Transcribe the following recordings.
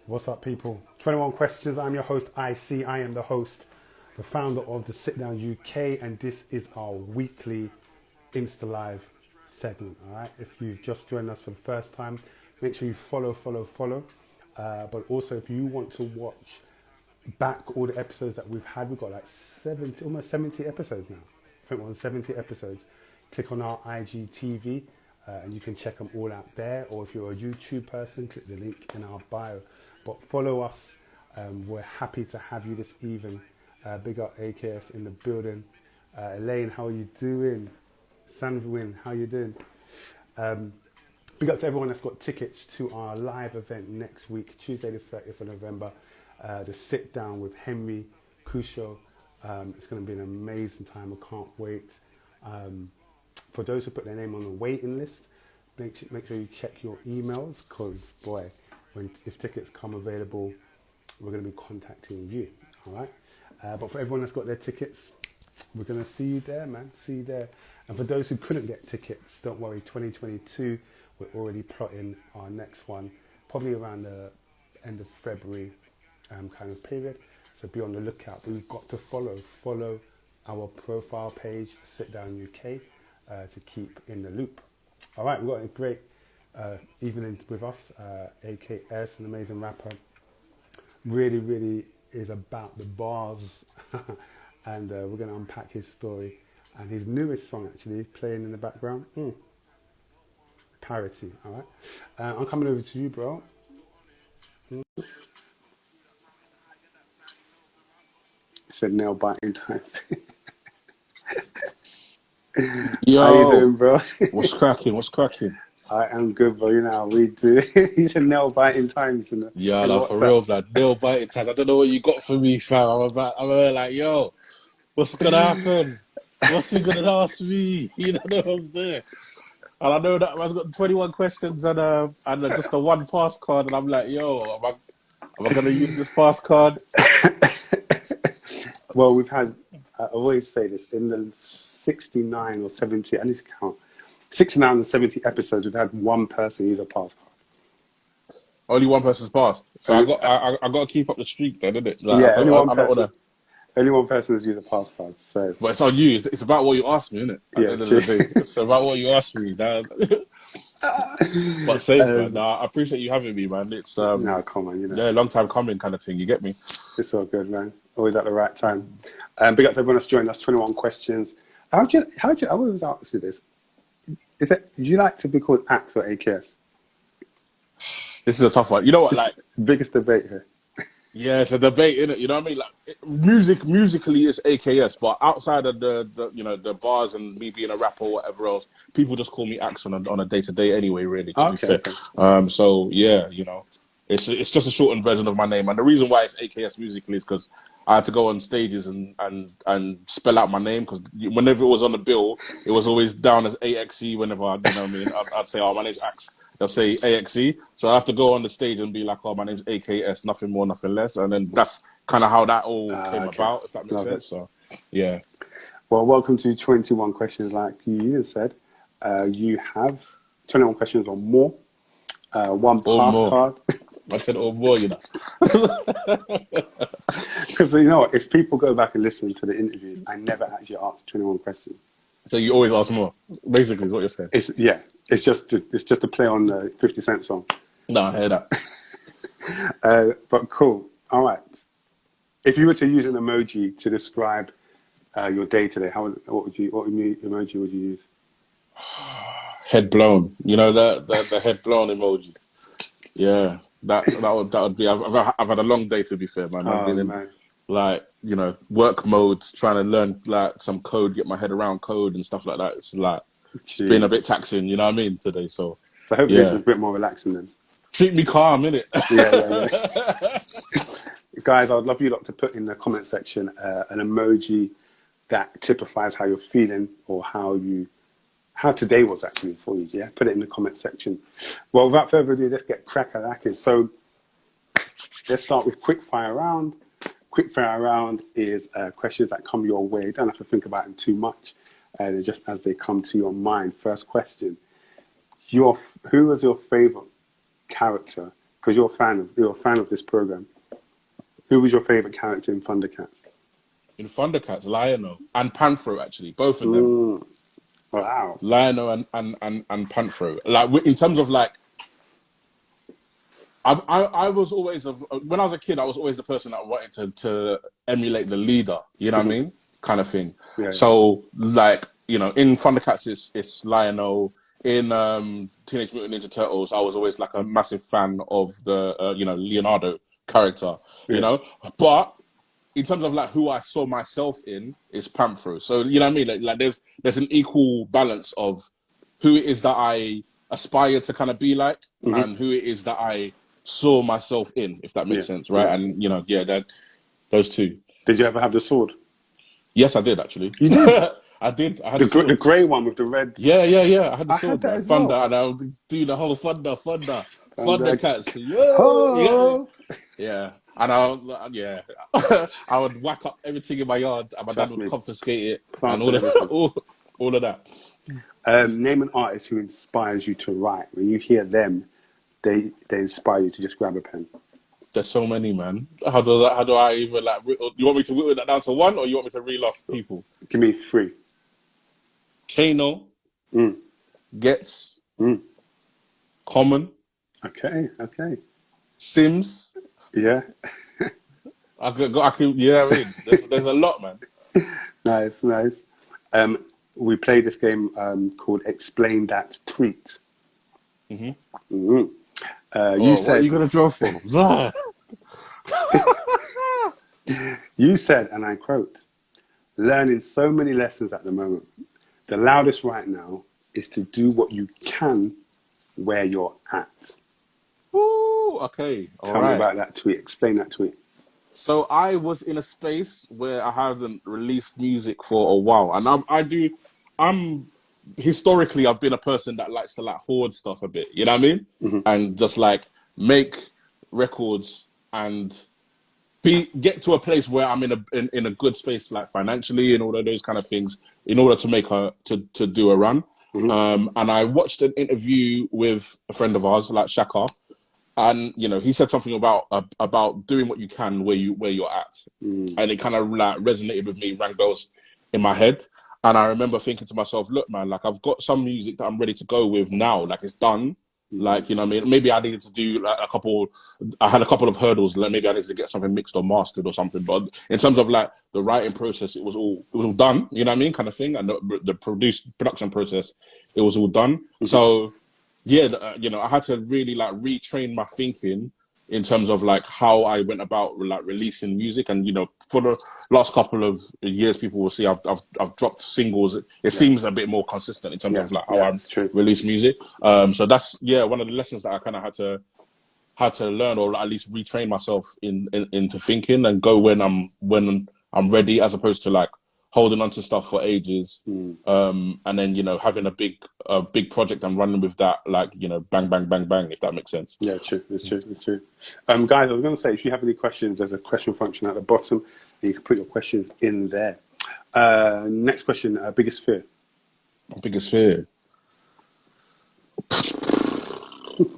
What's up, people? 21 Questions. I'm your host, IC. I am the host, the founder of the Sit Down UK, and this is our weekly Insta Live segment. All right. If you've just joined us for the first time, make sure you follow. But also, if you want to watch back all the episodes that we've had, we've got like 70, almost 70 episodes now. I think we're on 70 episodes. Click on our IGTV and you can check them all out there. Or if you're a YouTube person, click the link in our bio. But follow us. We're happy to have you this evening. Big up AKS in the building. Elaine, how are you doing? Sandwin, how you doing? Big up to everyone that's got tickets to our live event next week, Tuesday the 30th of November. The Sit Down with Henry Cusho. It's going to be an amazing time. I can't wait. For those who put their name on the waiting list, make sure you check your emails, because boy, if tickets come available, we're going to be contacting you. All right. But for everyone that's got their tickets, we're going to see you there, man. See you there. And for those who couldn't get tickets, don't worry. 2022, we're already plotting our next one, probably around the end of February kind of period. So be on the lookout. But we've got to follow our profile page, Sit Down UK, to keep in the loop. All right, we've got a great evening with us. AKS, an amazing rapper. Really is about the bars. And we're going to unpack his story. And his newest song, actually, playing in the background. Parity, all right? I'm coming over to you, bro. Said nail biting times. Yo, how you doing, bro? what's cracking? I am good, bro. You know how we do. He said nail biting times in Yeah, no, for WhatsApp. real, man. Nail biting times. I don't know what you got for me, fam. I'm like, yo, what's gonna happen? What's he gonna ask me? You know what I'm saying? And I know that man's got 21 questions and just a one pass card, and I'm like, yo, am I gonna use this pass card? Well, we've had, I always say this, in the 69 or 70, I need to count, 69 and 70 episodes, we've had one person use a pass card. Only one person's passed, so I got to keep up the streak, then, isn't it? Like, Yeah, I don't wanna. only one person has used a pass card. So, But it's on you. It's about what you asked me, isn't it? At yeah, the end it's of true. the day, it's about what you asked me. But safe, man. Nah, I appreciate you having me, man. It's no, come on, you know. yeah, long time coming, kind of thing. You get me? It's all good, man. Always at the right time. Big up to everyone that's joined us. 21 Questions. How do you? I always ask you this. Do you like to be called Aks or AKS? This is a tough one. You know what? Like, Biggest debate here. yeah, it's a debate, innit? You know what I mean? Like, musically, it's AKS, but outside of the bars and me being a rapper or whatever else, people just call me Aks on a day-to-day anyway. Really, to be fair. Okay. So yeah, it's just a shortened version of my name, and the reason why it's AKS musically is because I had to go on stages and spell out my name, because whenever it was on the bill, it was always down as AXE. Whenever I'd say, oh, my name's Aks. They'll say AXE. So I have to go on the stage and be like, oh, my name's AKS, nothing more, nothing less. And then that's kind of how that all came about, if that makes sense. So, yeah. Well, welcome to 21 Questions. Like you said, you have 21 questions or more. One pass card. I said or more, you know. Because, you know what, if people go back and listen to the interviews, I never actually asked 21 questions. So you always ask more, basically, is what you're saying. It's just a play on the 50 Cent song. No, I hear that. But cool. All right. If you were to use an emoji to describe your day today, what emoji would you use? Head blown. You know, the head blown emoji. Yeah, that would be. I've had a long day, to be fair, man. I've been in work mode, trying to learn like some code, get my head around code and stuff like that. It's like it's been a bit taxing, you know what I mean, today. So hopefully this is a bit more relaxing then. Treat me calm, innit? Yeah. Guys, I'd love you lot to put in the comment section an emoji that typifies how you're feeling or how today was actually for you. Yeah, put it in the comment section. Well, without further ado, let's get cracking. So let's start with Quickfire round. Quickfire round is questions that come your way. You don't have to think about them too much. They're just as they come to your mind. First question: who was your favorite character because you're a fan of this program. Who was your favorite character in Thundercats? In Thundercats, Lionel and Panthro, actually, both of them. Wow. Lionel and Panthro. Like in terms of like, I was always when I was a kid, I was always the person that wanted to emulate the leader. You know what I mean? Kind of thing. Yeah. So like, you know, in Thundercats, it's Lionel. In Teenage Mutant Ninja Turtles, I was always like a massive fan of the you know, Leonardo character. You know, but in terms of like who I saw myself in is Panthro. So you know what I mean? Like there's an equal balance of who it is that I aspire to kind of be like, and who it is that I saw myself in, if that makes sense, right? And you know, those two. Did you ever have the sword? Yes, I did actually. You did? I did. I had the grey one with the red. Yeah. I had the sword, had that man. as well. Thunder, and I would do the whole Thunder cats. Yeah. And I would whack up everything in my yard, and my dad would confiscate it, and all of that. Name an artist who inspires you to write. When you hear them, they inspire you to just grab a pen. There's so many, man. How do I even like? You want me to whittle that down to one, or you want me to reel off people? Give me 3. Kano, Gets, Common. Okay. Sims. Yeah. I could. You know what I mean? There's a lot, man. Nice. We played this game called Explain That Tweet. You said, what are you gonna draw from? You said, and I quote, "Learning so many lessons at the moment. The loudest right now is to do what you can where you're at." Ooh, okay. Tell me about that tweet. Explain that tweet. So I was in a space where I hadn't released music for a while, and I'm historically I've been a person that likes to like hoard stuff a bit. You know what I mean? And just like make records and get to a place where I'm in a good space, like financially and all of those kind of things, in order to make to do a run. And I watched an interview with a friend of ours, like Shaka, and you know he said something about doing what you can where you're at, and it kind of like resonated with me, rang bells in my head. And I remember thinking to myself, look, man, like I've got some music that I'm ready to go with now, like it's done. Like, you know what I mean? Maybe I needed to do like I had a couple of hurdles. Like maybe I needed to get something mixed or mastered or something. But in terms of like the writing process, it was all done, you know what I mean? Kind of thing. And the production process, it was all done. So yeah, you know, I had to really like retrain my thinking in terms of like how I went about like releasing music. And, you know, for the last couple of years, people will see I've dropped singles. It seems a bit more consistent in terms of like how I release music. So that's, one of the lessons that I kind of had to learn, or at least retrain myself into thinking and go when I'm ready, as opposed to like holding on to stuff for ages. And then, you know, having a big project and running with that, like, you know, bang, bang, bang, bang, if that makes sense. Yeah, it's true. Guys, I was going to say, if you have any questions, there's a question function at the bottom, and you can put your questions in there. Next question, biggest fear? My biggest fear?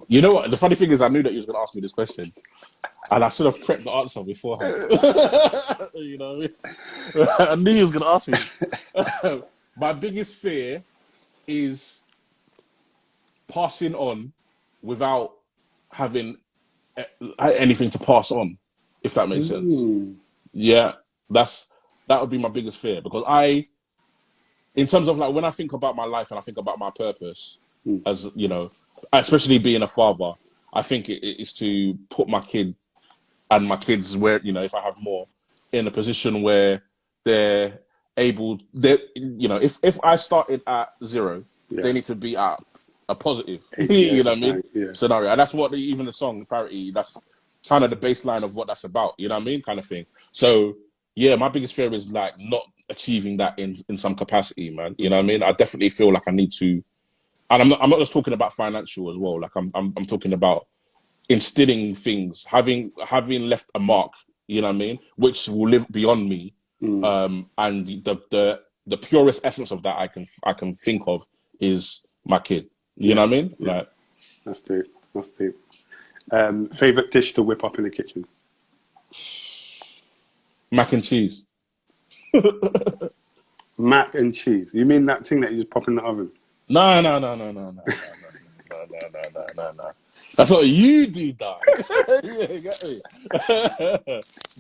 You know what? The funny thing is, I knew that you was going to ask me this question, and I should have prepped the answer beforehand. You know what I mean? I knew you was going to ask me this. My biggest fear is passing on without having anything to pass on, if that makes sense. Yeah, that would be my biggest fear, because in terms of like when I think about my life and I think about my purpose, as you know, especially being a father, I think it is to put my kid and my kids, where, you know, if I have more, in a position where they're able, you know, if I started at 0, they need to be at a positive, you know what I mean, scenario. And that's what even the song Parity, that's kind of the baseline of what that's about, you know what I mean, kind of thing. So yeah, my biggest fear is like not achieving that in some capacity, man. You know what I mean? I definitely feel like I need to, and I'm not just talking about financial as well. Like I'm talking about instilling things, having left a mark, you know what I mean, which will live beyond me. And the purest essence of that I can think of is my kid. You know what I mean? Like, that's deep. Favorite dish to whip up in the kitchen? Mac and cheese. Mac and cheese. You mean that thing that you just pop in the oven? No. That's what you do, dog. Yeah, you get me?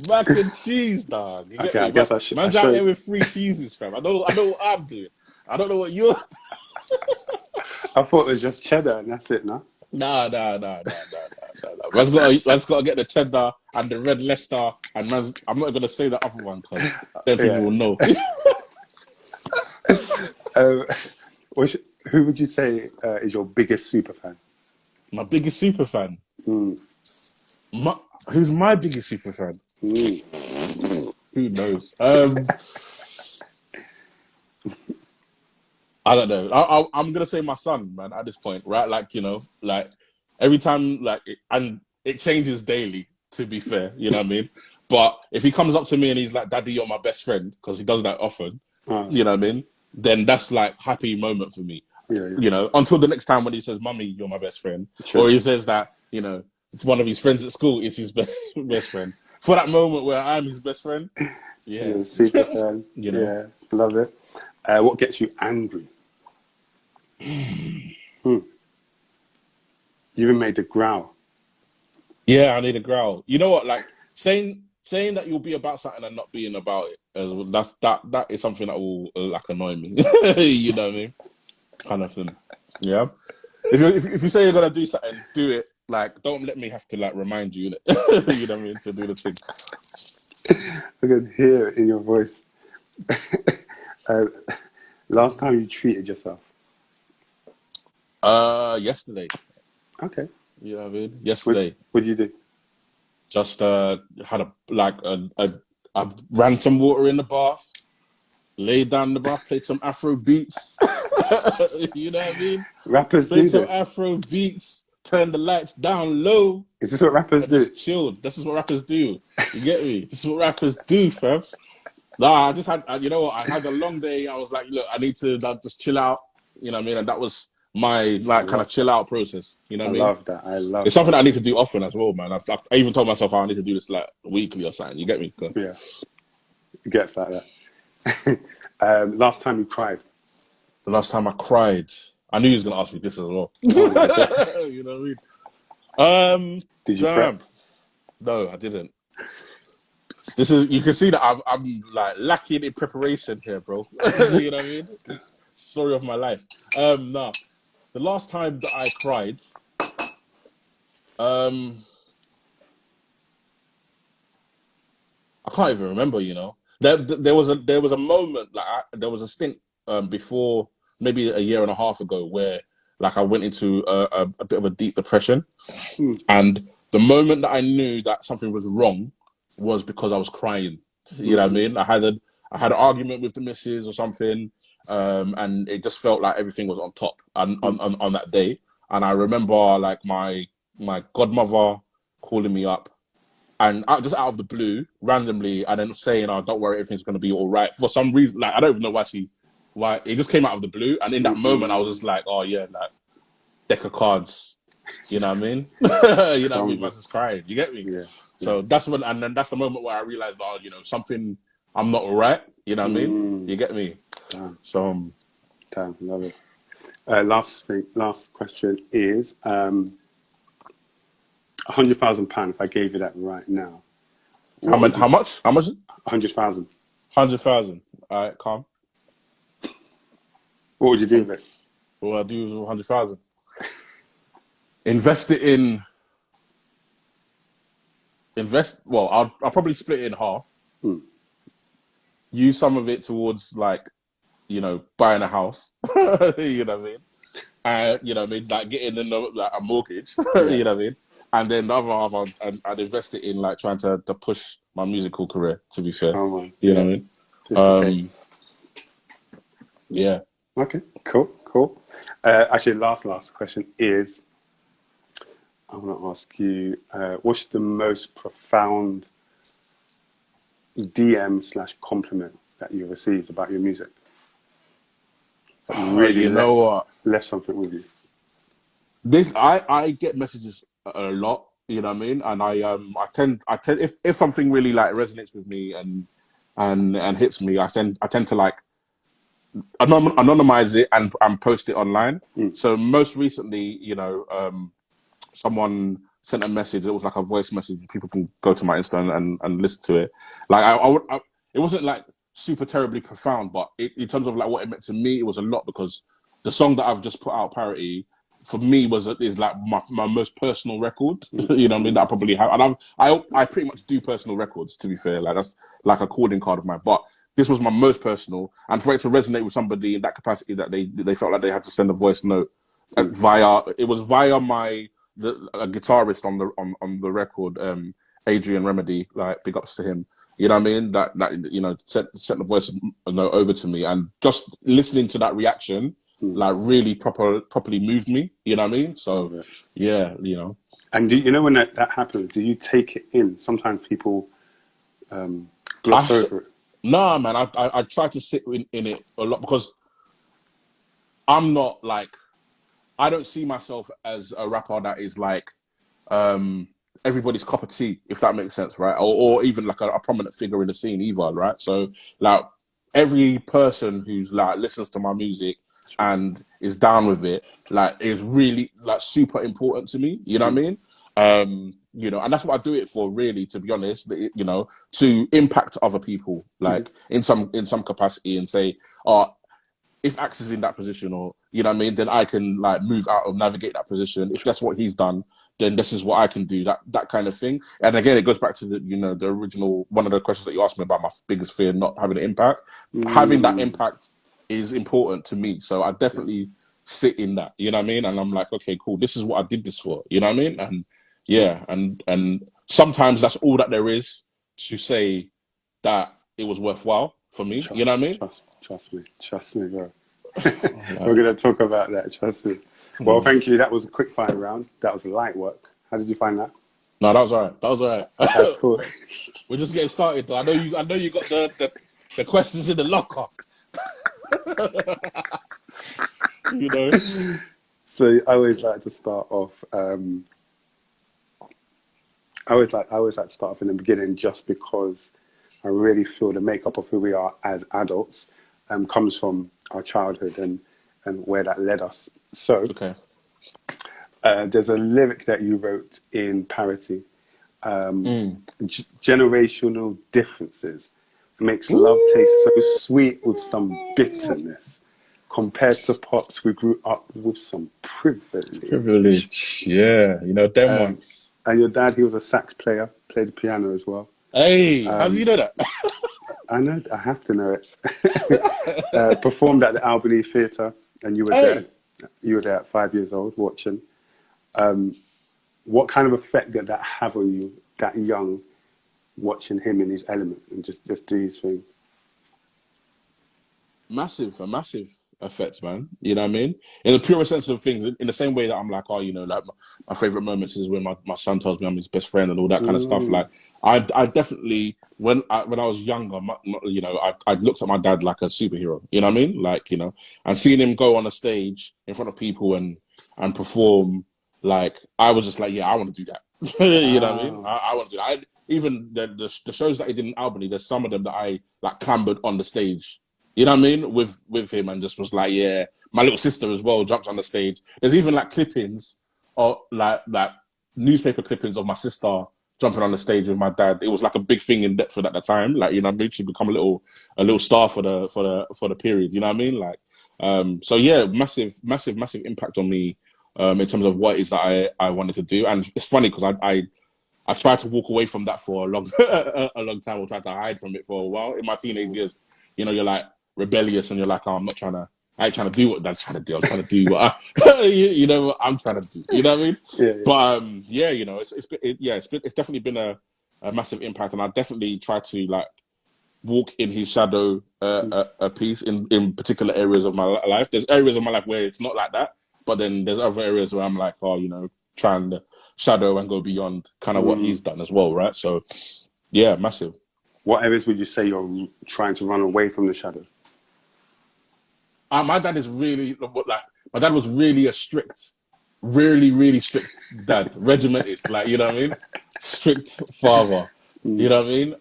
Mac and cheese, dog. You get Okay, me? I guess I should. Man's out here with 3 cheeses, fam. I know what I'm doing. I don't know what you're. I thought it was just cheddar and that's it, no? Nah. Man's got to get the cheddar and the red Leicester, and I'm not gonna say the other one because then people will know. Who would you say is your biggest super fan? My biggest super fan. Who's my biggest super fan? Who knows? I don't know. I'm gonna say my son, man. At this point, right? Like, you know, like every time, like, and it changes daily. To be fair, you know what I mean. But if he comes up to me and he's like, "Daddy, you're my best friend," because he does that often, you know what I mean. Then that's like happy moment for me. Yeah. You know, until the next time when he says, "Mummy, you're my best friend," Sure. or he says that, you know, it's one of his friends at school is his best friend. For that moment where I'm his best friend, yeah, super fan. You know? Yeah, love it. What gets you angry? You even made a growl. Yeah, I need a growl. You know what? Like saying that you'll be about something and not being about it. That is something that will like annoy me. You know what I mean? Kind of thing. Yeah. If you say you're gonna do something, do it. Like, don't let me have to like remind you. You know what I mean? To do the thing. I can hear it in your voice. Last time you treated yourself? Yesterday. Okay. You know what I mean? Yesterday. What did you do? Just had I ran some water in the bath, laid down in the bath, played some Afro beats. You know what I mean? Rappers played do some this. Afro beats, turned the lights down low. Is this what rappers do? Just chilled. This is what rappers do. You get me? This is what rappers do, fam. Nah, I just had, you know what? I had a long day. I was like, look, I need to just chill out. You know what I mean? And that was my like kind of chill out process. You know what I mean? I love that. I love It's something that I need to do often as well, man. I even told myself I need to do this like weekly or something. You get me? Yeah. It gets like that. Last time you cried? The last time I cried, I knew he was going to ask me this as well. You know what I mean? Did you prep? No, I didn't. This is, you can see that I'm like lacking in preparation here, bro. You know what I mean? Story of my life. Nah. The last time that I cried, I can't even remember. You know, there was a moment, like there was a stint before, maybe a year and a half ago, where like I went into a bit of a deep depression, and the moment that I knew that something was wrong was because I was crying. You know what I mean? I had an argument with the missus or something. And it just felt like everything was on top on that day. And I remember like my godmother calling me up and just out of the blue, randomly, and then saying, "Oh, don't worry, everything's going to be all right." For some reason, like I don't even know why it just came out of the blue. And in that moment, I was just like, "Oh yeah, like deck of cards." You know what I mean? You know what I mean? I was just crying. You get me? Yeah. So that's when, and then that's the moment where I realized, oh, you know, something, I'm not all right. You know what I mean? You get me? Damn. So, Damn, love it. Last question is £100,000. If I gave you that right now, how much? How much? 100,000. 100,000. All right, calm. What would you do with it? What would I do with 100,000? Invest it in. Well, I'll probably split it in half. Use some of it towards like, you know, buying a house. You know what I mean? You know what I mean? Like getting like a mortgage. You know what I mean? And then the other half, I'd invest it in like trying to push my musical career. To be fair, you know what I mean? Yeah. Okay. Cool. Actually, last question is, I want to ask you, what's the most profound DM/compliment that you received about your music? Really, you know what? Left something with you. This I get messages a lot, You know what I mean? And I tend if something really like resonates with me and hits me, I tend to like anonymize it and post it online. So most recently, you know, someone sent a message. It was like a voice message. People can go to my Insta and listen to it. Like it wasn't like super terribly profound, but in terms of like what it meant to me, it was a lot, because the song that I've just put out, Parity, for me is like my most personal record. You know what I mean? That I probably have, and I pretty much do personal records, to be fair. Like that's like a calling card of mine. But this was my most personal, and for it to resonate with somebody in that capacity, that they felt like they had to send a voice note via a guitarist on the record, Adrian Remedy, like big ups to him. You know what I mean? That you know, sent the voice note over to me, and just listening to that reaction, like really properly moved me. You know what I mean? So yeah, you know. And do you know when that happens? Do you take it in? Sometimes people gloss over it. Nah, man. I try to sit in it a lot, because I'm not like, I don't see myself as a rapper that is like everybody's cup of tea, if that makes sense, right? Or even like a prominent figure in the scene either, right? So like every person who's like listens to my music and is down with it, like, is really like super important to me. You know what I mean? You know, and that's what I do it for, really, to be honest. You know, to impact other people, like in some capacity, and say, oh, if Aks is in that position, or you know what I mean, then I can like move out of navigate that position. If that's what he's done, then this is what I can do. That kind of thing. And again, it goes back to the original one of the questions that you asked me about my biggest fear, not having an impact. Having that impact is important to me. So I definitely sit in that. You know what I mean? And I'm like, okay, cool. This is what I did this for. You know what I mean? And yeah, and sometimes that's all that there is to say that it was worthwhile for me. You know what I mean? Trust me, bro. We're going to talk about that. Trust me. Well, thank you. That was a quick fire round. That was light work. How did you find that? No, that was all right. That's cool. We're just getting started, though. I know you got the questions in the locker. You know. So I always like to start off. I always like to start off in the beginning, just because I really feel the makeup of who we are as adults comes from our childhood and where that led us. So, okay. There's a lyric that you wrote in Parity. Generational differences makes love taste so sweet with some bitterness. Compared to pops, we grew up with some privilege. Yeah, you know, them ones. And your dad, he was a sax player, played the piano as well. Hey, how do you know that? I know, I have to know it. Performed at the Albany Theatre, and you were there. You were there at 5 years old watching. What kind of effect did that have on you, that young, watching him in his element and just do his thing? A massive effect, man. You know what I mean? In the purest sense of things, in the same way that I'm like, oh, you know, like my favorite moments is when my son tells me I'm his best friend and all that kind of stuff. Like, I definitely, when I was younger, you know, I looked at my dad like a superhero. You know what I mean? Like, you know, and seeing him go on a stage in front of people and perform, like, I was just like, yeah, I want to do that. You know what I mean? I want to do that. Even the shows that he did in Albany, there's some of them that I like clambered on the stage. You know what I mean? With him, and just was like, yeah. My little sister as well jumped on the stage. There's even like clippings, or like newspaper clippings of my sister jumping on the stage with my dad. It was like a big thing in Deptford at the time. Like, you know what I mean? She'd become a little star for the period. You know what I mean? Like, so yeah, massive impact on me in terms of what it is that I wanted to do. And it's funny because I tried to walk away from that for a long time, or tried to hide from it for a while in my teenage years. You know, you're like rebellious, and you're like, oh, I ain't trying to do what Dad's trying to do. I'm trying to do what you know what I'm trying to do. You know what I mean? Yeah. But yeah, you know, it's definitely been a massive impact, and I definitely try to like walk in his shadow a piece in particular areas of my life. There's areas of my life where it's not like that, but then there's other areas where I'm like, oh, you know, trying to shadow and go beyond kind of what he's done as well, right? So yeah, massive. What areas would you say you're trying to run away from the shadows? My dad is really like, my dad was really a strict really, really strict dad, regimented, like, you know what I mean? Strict father, you know what I mean?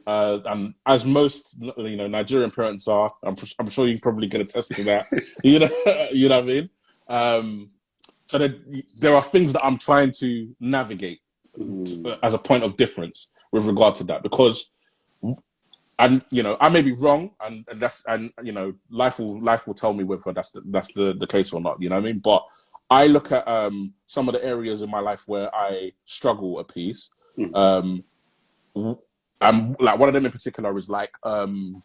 And as most, you know, Nigerian parents are, I'm sure you probably can attest to that, you know, you know what I mean? So there are things that I'm trying to navigate as a point of difference with regard to that, because, and you know, I may be wrong, and you know, life will tell me whether that's the case or not. You know what I mean? But I look at some of the areas in my life where I struggle a piece. And like one of them in particular is like I'm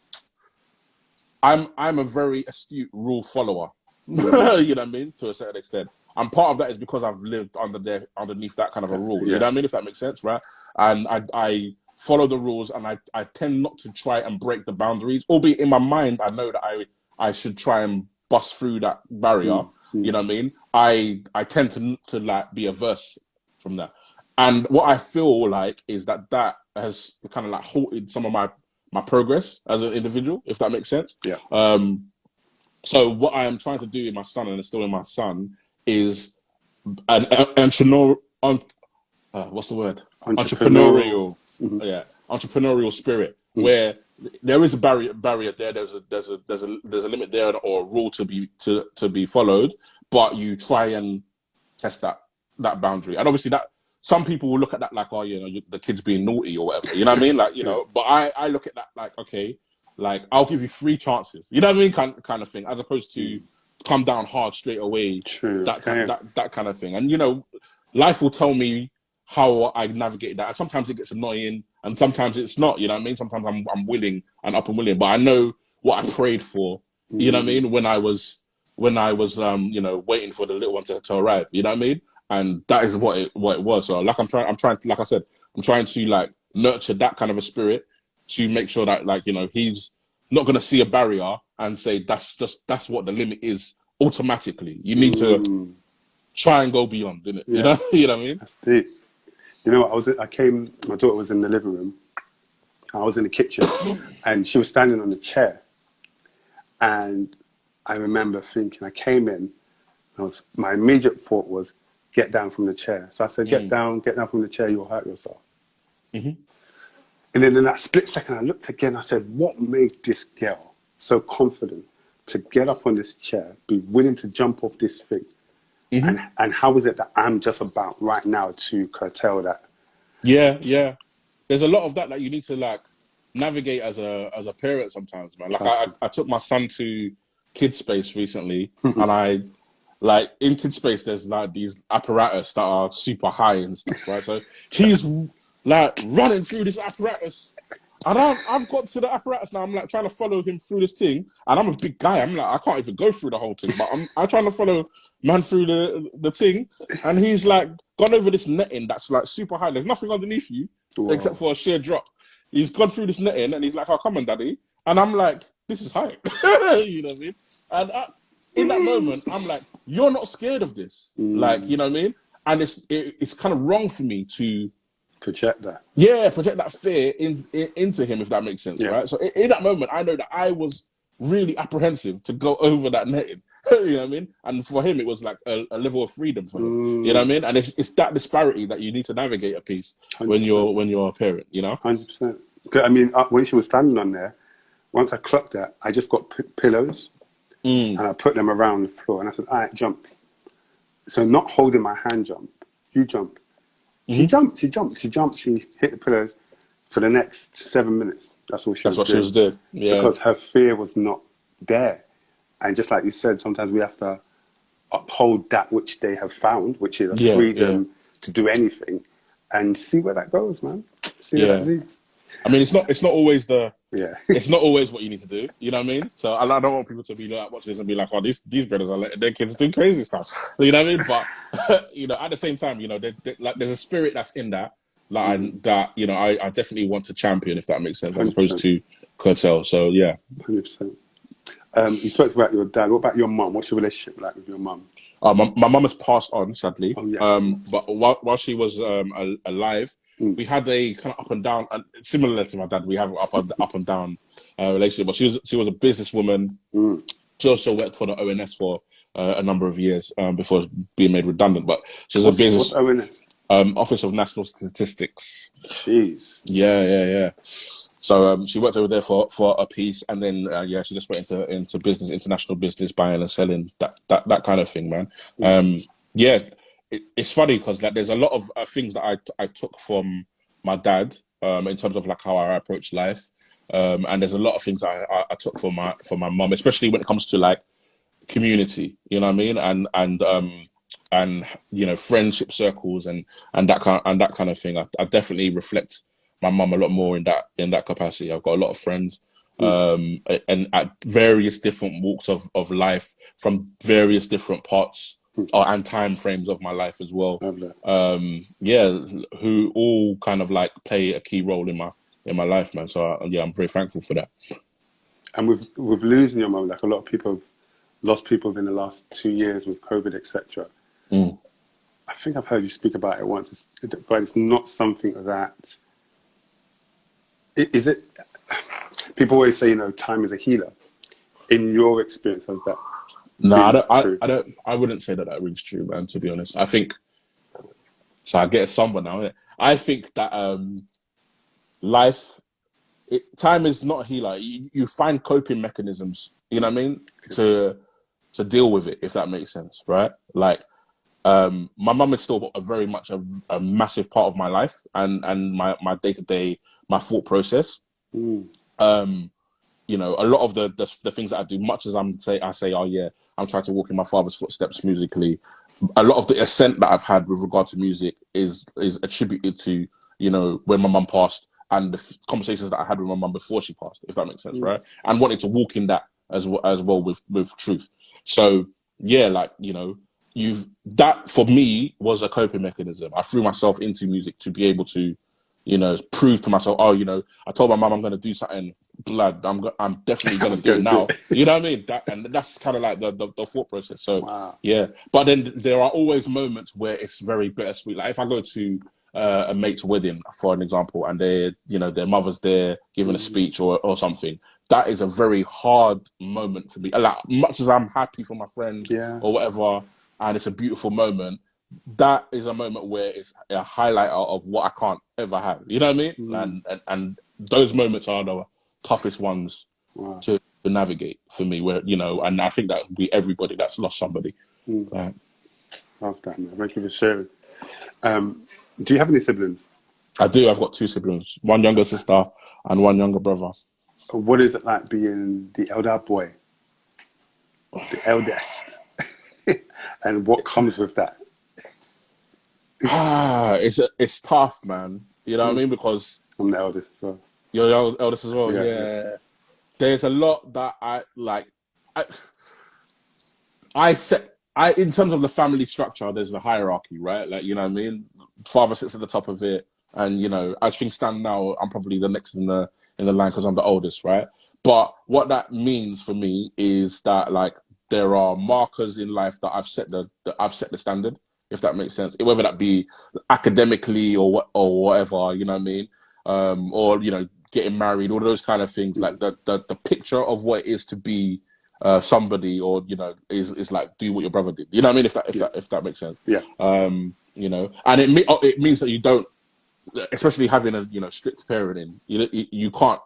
a very astute rule follower. You know what I mean? To a certain extent. And part of that is because I've lived underneath that kind of a rule. You know what I mean? If that makes sense, right? And I follow the rules, and I tend not to try and break the boundaries. Albeit in my mind, I know that I should try and bust through that barrier. You know what I mean? I tend to like be averse from that. And what I feel like is that has kind of like halted some of my progress as an individual, if that makes sense. Yeah. So what I am trying to do in my son, and it's still in my son, is an entrepreneurial, what's the word? Entrepreneurial, entrepreneurial spirit, where there is a barrier there. There's a limit there, or a rule to be followed, but you try and test that boundary. And obviously that some people will look at that like, oh, you know, the kid's being naughty or whatever. You know what I mean? Like, you know, but I look at that like, okay, like I'll give you 3 chances. You know what I mean? Kind of thing, as opposed to come down hard straight away. True. That kind of thing. And you know, life will tell me how I navigate that. And sometimes it gets annoying, and sometimes it's not. You know what I mean? Sometimes I'm willing and up and willing, but I know what I prayed for. You know what I mean? When I was you know, waiting for the little one to arrive. You know what I mean? And that is what it was. So like I'm trying to, like I said, I'm trying to like nurture that kind of a spirit to make sure that, like, you know, he's not going to see a barrier and say that's what the limit is automatically. You need to try and go beyond, innit? You know what I mean? That's deep. You know, my daughter was in the living room. I was in the kitchen and she was standing on the chair. And I remember thinking, I came in, my immediate thought was, get down from the chair. So I said, get down from the chair, you'll hurt yourself. And then in that split second, I looked again, I said, what made this girl so confident to get up on this chair, be willing to jump off this thing? And how is it that I'm just about right now to curtail that? Yeah. There's a lot of that you need to like navigate as a parent sometimes, man. Like I took my son to Kids Space recently, and I like in Kids Space there's like these apparatus that are super high and stuff, right? So he's like running through this apparatus. I've got to the apparatus now. I'm like trying to follow him through this thing, and I'm a big guy. I'm like, I can't even go through the whole thing, but I'm trying to follow man through the thing, and he's like gone over this netting that's like super high. There's nothing underneath you except for a sheer drop. He's gone through this netting, and he's like, "Oh, come on, daddy," and I'm like, "This is high," you know what I mean? And in that moment, I'm like, "You're not scared of this," like, you know what I mean? And it's kind of wrong for me to project that. Yeah, project that fear into him, if that makes sense, right? So in that moment, I know that I was really apprehensive to go over that netting. You know what I mean? And for him, it was like a level of freedom for him. You know what I mean? And it's that disparity that you need to navigate a piece 100%. when you're a parent. You know, 100%. I mean, when she was standing on there, once I clocked that, I just got pillows and I put them around the floor, and I said, "All right, jump." So not holding my hand, jump. You jump. She jumped. She hit the pillows for the next 7 minutes. That's all she was doing. Yeah. Because her fear was not there. And just like you said, sometimes we have to uphold that which they have found, which is a freedom to do anything, and see where that goes, man. See where that leads. I mean, it's not always it's not always what you need to do. You know what I mean? So I don't want people to be like, watch this and be like, oh, these brothers are letting their kids do crazy stuff. You know what I mean? But you know, at the same time, you know, like there's a spirit that's in that, like that. You know, I definitely want to champion, if that makes sense, 100%. As opposed to curtail. So yeah, 100%. You spoke about your dad. What about your mum? What's your relationship like with your mum? My mum has passed on, sadly. Oh, yes. But while she was alive, we had a kind of up and down, and similar to my dad, we have up and down relationship. But she was a businesswoman. She also worked for the ONS for a number of years before being made redundant. But she's a What's business ONS? Office of National Statistics. Jeez. Yeah. So she worked over there for a piece, and then she just went into business, international business, buying and selling, that kind of thing, man. It's funny because like there's a lot of things that I took from my dad in terms of like how I approach life, and there's a lot of things I took from my mum, especially when it comes to like community, you know what I mean, and you know, friendship circles and that kind of thing. I definitely reflect my mum a lot more in that capacity. I've got a lot of friends, and at various different walks of life, from various different parts and time frames of my life as well. Who all kind of like play a key role in my life, man. So I'm very thankful for that. And with losing your mum, like a lot of people have lost people in the last 2 years with COVID, etc. I think I've heard you speak about it once, but it's not something that... Is it? People always say, you know, time is a healer. In your experience, has that? No, I wouldn't say that rings true, man. To be honest, I think. So I get somewhere now. I think that time is not a healer. You find coping mechanisms. You know what I mean? To deal with it, if that makes sense, right? Like, my mum is still very much a massive part of my life and my day-to-day, my thought process. You know, a lot of the things that I do, much as I say, oh yeah, I'm trying to walk in my father's footsteps musically. A lot of the ascent that I've had with regard to music is attributed to, you know, when my mum passed and the conversations that I had with my mum before she passed, if that makes sense, right? And wanting to walk in that as well with truth. So yeah, like, you know, that for me was a coping mechanism. I threw myself into music to be able to, you know, prove to myself, oh, you know, I told my mum I'm going to do something, blood, I'm definitely going to do it now. You know what I mean? That's kind of like the thought process. So yeah, but then there are always moments where it's very bittersweet. Like if I go to a mate's wedding, for an example, and their mother's there giving a speech or something, that is a very hard moment for me. Like, much as I'm happy for my friend or whatever, and it's a beautiful moment, that is a moment where it's a highlighter of what I can't ever have. You know what I mean? And those moments are the toughest ones to navigate for me. Where, you know, and I think that would be everybody that's lost somebody. Love that, man. Thank you for sharing. Do you have any siblings? I do. I've got 2 siblings, 1 younger sister and 1 younger brother. What is it like being the elder boy, the eldest, and what comes with that? It's tough, man. You know what I mean? Because I'm the eldest as well. You're the eldest as well. Yeah. There's a lot that I like. In terms of the family structure, there's a hierarchy, right? Like, you know what I mean? Father sits at the top of it, and you know, as things stand now, I'm probably the next in the line because I'm the oldest, right? But what that means for me is that like there are markers in life that I've set the standard, if that makes sense. Whether that be academically or whatever, you know what I mean? Or, you know, getting married, all those kind of things. Like the picture of what it is to be somebody, or, you know, is like do what your brother did. You know what I mean? If that makes sense. Yeah. You know, and it means that you don't, especially having a, you know, strict parenting, you can't.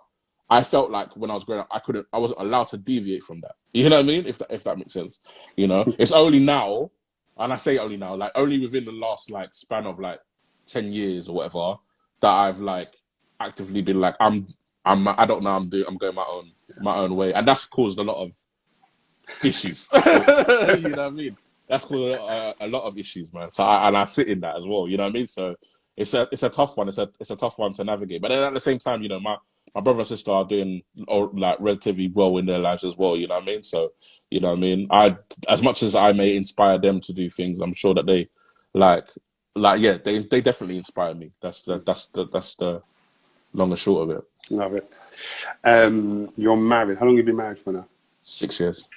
I felt like when I was growing up, I wasn't allowed to deviate from that. You know what I mean? If that makes sense. You know, it's only now, and I say only now, like only within the last like span of like 10 years or whatever, that I've like actively been like, I don't know, I'm going my own way, and that's caused a lot of issues. You know what I mean? That's caused a lot of issues, man. So I sit in that as well. You know what I mean? So it's a tough one. It's a tough one to navigate. But then at the same time, you know, my brother and sister are doing like relatively well in their lives as well. You know what I mean? So, you know what I mean? As much as I may inspire them to do things, I'm sure that they they definitely inspire me. That's the long and short of it. Love it. You're married. How long have you been married for now? 6 years.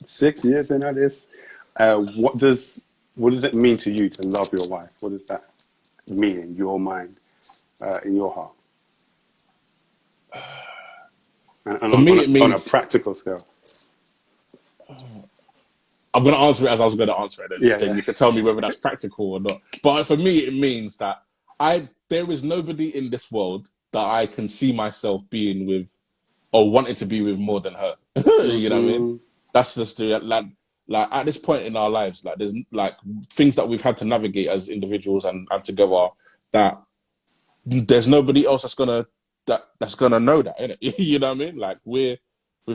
6 years in at this. What does it mean to you to love your wife? What does that mean in your mind, in your heart? And For me, it means on a practical scale. I'm going to answer it as I was going to answer it. Then you can tell me whether that's practical or not. But for me, it means that there is nobody in this world that I can see myself being with or wanting to be with more than her. You know what I mean? That's just like at this point in our lives, like there's like things that we've had to navigate as individuals and together, that there's nobody else that's gonna know that, innit? You know what I mean? Like we've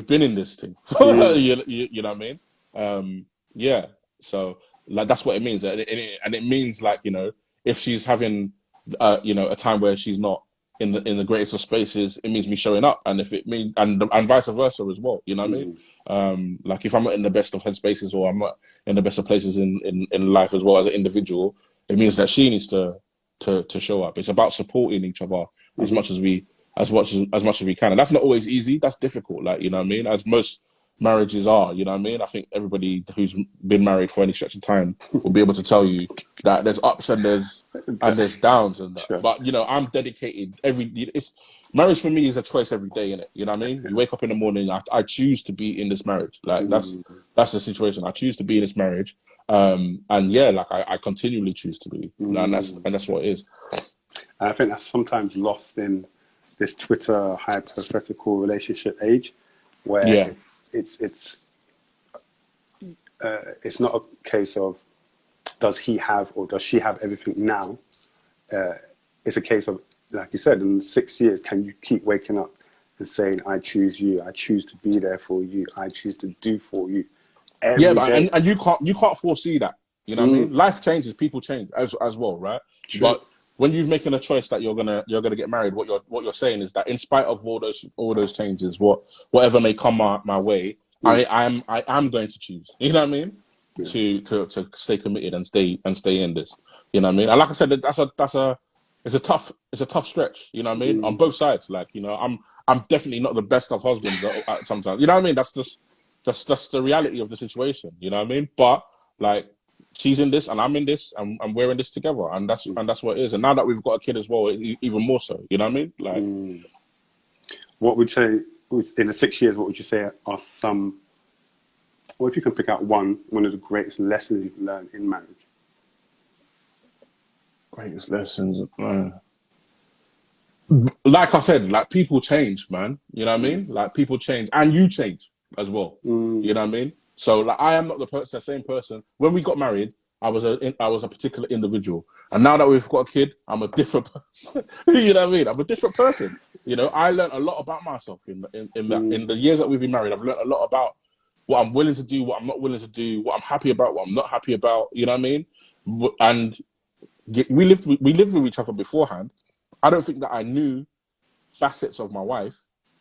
been in this thing. You know what I mean? Yeah. So like that's what it means, and it means like, you know, if she's having you know, a time where she's not in the greatest of spaces, it means me showing up, and if it means and vice versa as well. You know what I mean? Like if I'm not in the best of headspaces or I'm not in the best of places in life as well as an individual, it means that she needs to show up. It's about supporting each other as much as we can, and that's not always easy. That's difficult. Like, you know what I mean? As most marriages are, you know what I mean? I think everybody who's been married for any stretch of time will be able to tell you that there's ups and there's downs and that. Sure. But you know, I'm dedicated. Marriage for me is a choice every day, innit? You know what I mean? You wake up in the morning, I choose to be in this marriage. Like that's the situation. I choose to be in this marriage. And yeah, like I continually choose to be. And that's what it is. I think that's sometimes lost in this Twitter hypothetical relationship age, where it's not a case of does he have or does she have everything now. It's a case of, like you said, in 6 years, can you keep waking up and saying, I choose you, I choose to be there for you, I choose to do for you every day. And you can't foresee that. You know what I mean? Life changes, people change as well, right? True. But when you're making a choice that you're gonna get married, what you're saying is that in spite of all those changes, whatever may come my way, I am going to choose. You know what I mean? Yeah. To stay committed and stay in this. You know what I mean? And like I said, it's a tough stretch. You know what I mean? On both sides. Like, you know, I'm definitely not the best of husbands sometimes. You know what I mean? That's the reality of the situation. You know what I mean? But like, she's in this and I'm in this and we're in this together, and that's what it is. And now that we've got a kid as well, even more so. You know what I mean? Like, what would you say in the 6 years? What would you say are some, or if you can pick out one of the greatest lessons you've learned in marriage? Greatest lessons, man. Like I said, like people change, man. You know what I mean? Like people change, and you change as well. You know what I mean? So like, I am not the same person. When we got married, I was a particular individual, and now that we've got a kid, I'm a different person. You know what I mean? I'm a different person. You know, I learned a lot about myself in the years that we've been married. I've learned a lot about what I'm willing to do, what I'm not willing to do, what I'm happy about, what I'm not happy about. You know what I mean? And we lived with each other beforehand. I don't think that I knew facets of my wife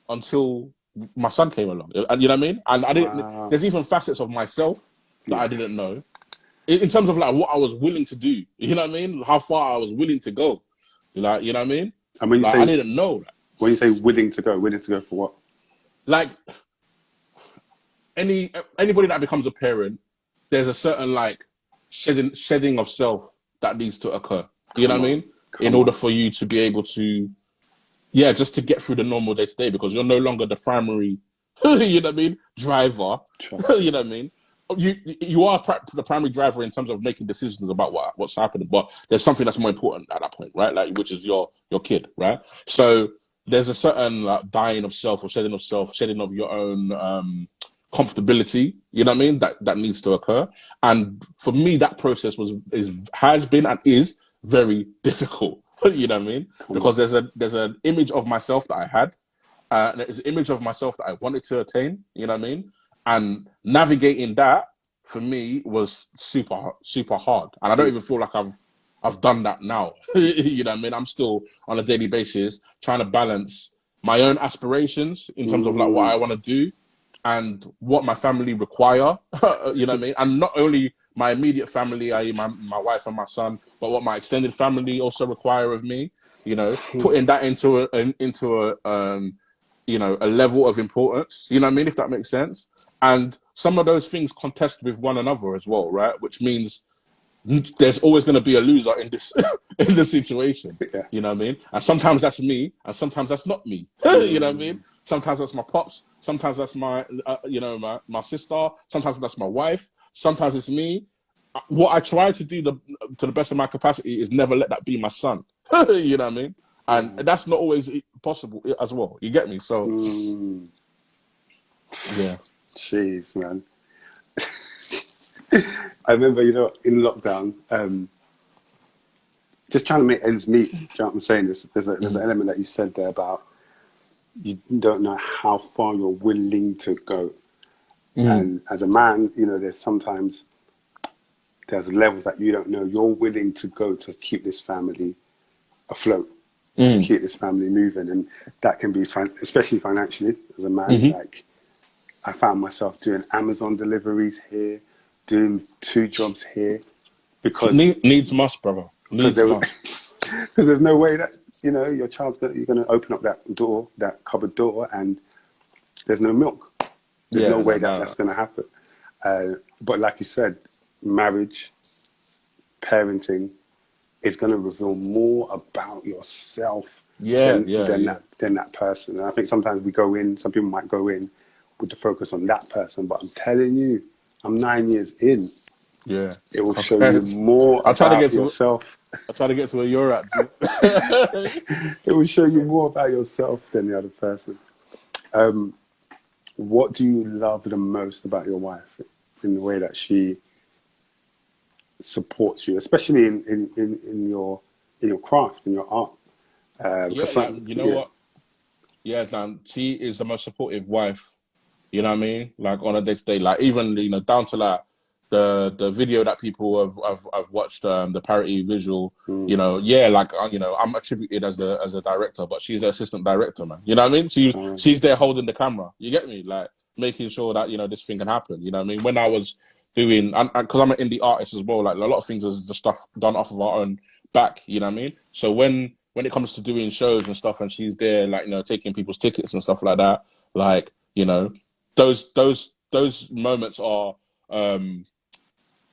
until my son came along. And you know what I mean? And I didn't. Wow. There's even facets of myself that I didn't know, in terms of like what I was willing to do. You know what I mean? How far I was willing to go. Like, you know what I mean? And when you say, I didn't know that. When you say willing to go for what? Like anybody that becomes a parent, there's a certain like shedding of self that needs to occur. You know what I mean? In order for you to be able to, just to get through the normal day to day, because you're no longer the primary, you know what I mean, driver. Sure. You know what I mean? You are the primary driver in terms of making decisions about what's happening, but there's something that's more important at that point, right? Like, which is your kid, right? So there's a certain like dying of self or shedding of your own comfortability, you know what I mean, that needs to occur. And for me, that process has been and is very difficult. You know what I mean? Because there's an image of myself that I had, there's an image of myself that I wanted to attain, you know what I mean? And navigating that for me was super, super hard. And I don't even feel like I've done that now. You know what I mean? I'm still on a daily basis trying to balance my own aspirations in terms of like what I want to do and what my family require, you know what I mean? And not only my immediate family, i.e. my wife and my son, but what my extended family also require of me, you know, putting that into a level of importance, you know what I mean, if that makes sense. And some of those things contest with one another as well, right? Which means there's always going to be a loser in this in this situation, you know what I mean? And sometimes that's me, and sometimes that's not me, you know what I mean? Sometimes that's my pops, sometimes that's my my sister, sometimes that's my wife, sometimes it's me. What I try to do to the best of my capacity is never let that be my son. You know what I mean? And that's not always possible as well. You get me? So, yeah. Jeez, man. I remember, you know, in lockdown, just trying to make ends meet. Do you know what I'm saying? There's an element that you said there about you don't know how far you're willing to go. And as a man, you know, there's levels that you don't know you're willing to go to keep this family afloat, keep this family moving. And that can be, especially financially, as a man, like I found myself doing Amazon deliveries here, doing 2 jobs here, because needs must, brother. Needs must. Because there's no way that, you know, you're going to open up that door, that cupboard door, and there's no milk. There's no way that's going to happen. But like you said, marriage, parenting is going to reveal more about yourself than that person. And I think sometimes some people might go in with the focus on that person, but I'm telling you, I'm 9 years in. Yeah. It will show you more about yourself. I'll try to get to where you're at. It will show you more about yourself than the other person. What do you love the most about your wife in the way that she supports you, especially in your craft, in your art? What? Yeah, man, she is the most supportive wife. You know what I mean? Like on a day-to-day, like even, you know, down to like the video that people have watched, the Parity visual, you know, you know, I'm attributed as a director, but she's the assistant director, man. You know what I mean? She's there holding the camera. You get me? Like making sure that, you know, this thing can happen. You know what I mean? When I was doing, because I'm an indie artist as well, like a lot of things is the stuff done off of our own back. You know what I mean? So when it comes to doing shows and stuff, and she's there, like, you know, taking people's tickets and stuff like that, like, you know, those moments are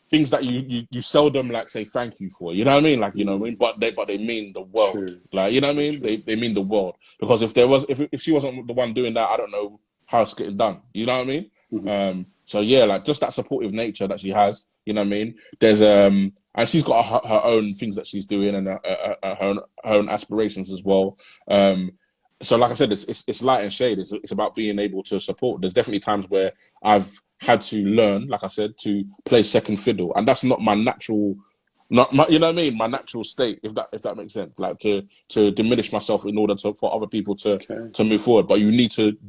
things that you seldom like say thank you for. You know what I mean? Like, you know what I mean? But they mean the world. True. Like, you know what I mean? They mean the world, because if she wasn't the one doing that, I don't know how it's getting done. You know what I mean? So yeah, like just that supportive nature that she has. You know what I mean? There's and she's got her own things that she's doing, and her own aspirations as well. So like I said, it's light and shade. It's about being able to support. There's definitely times where I've had to learn, like I said, to play second fiddle, and that's not my natural, you know what I mean, my natural state, if that makes sense. Like to diminish myself in order for other people to move forward. But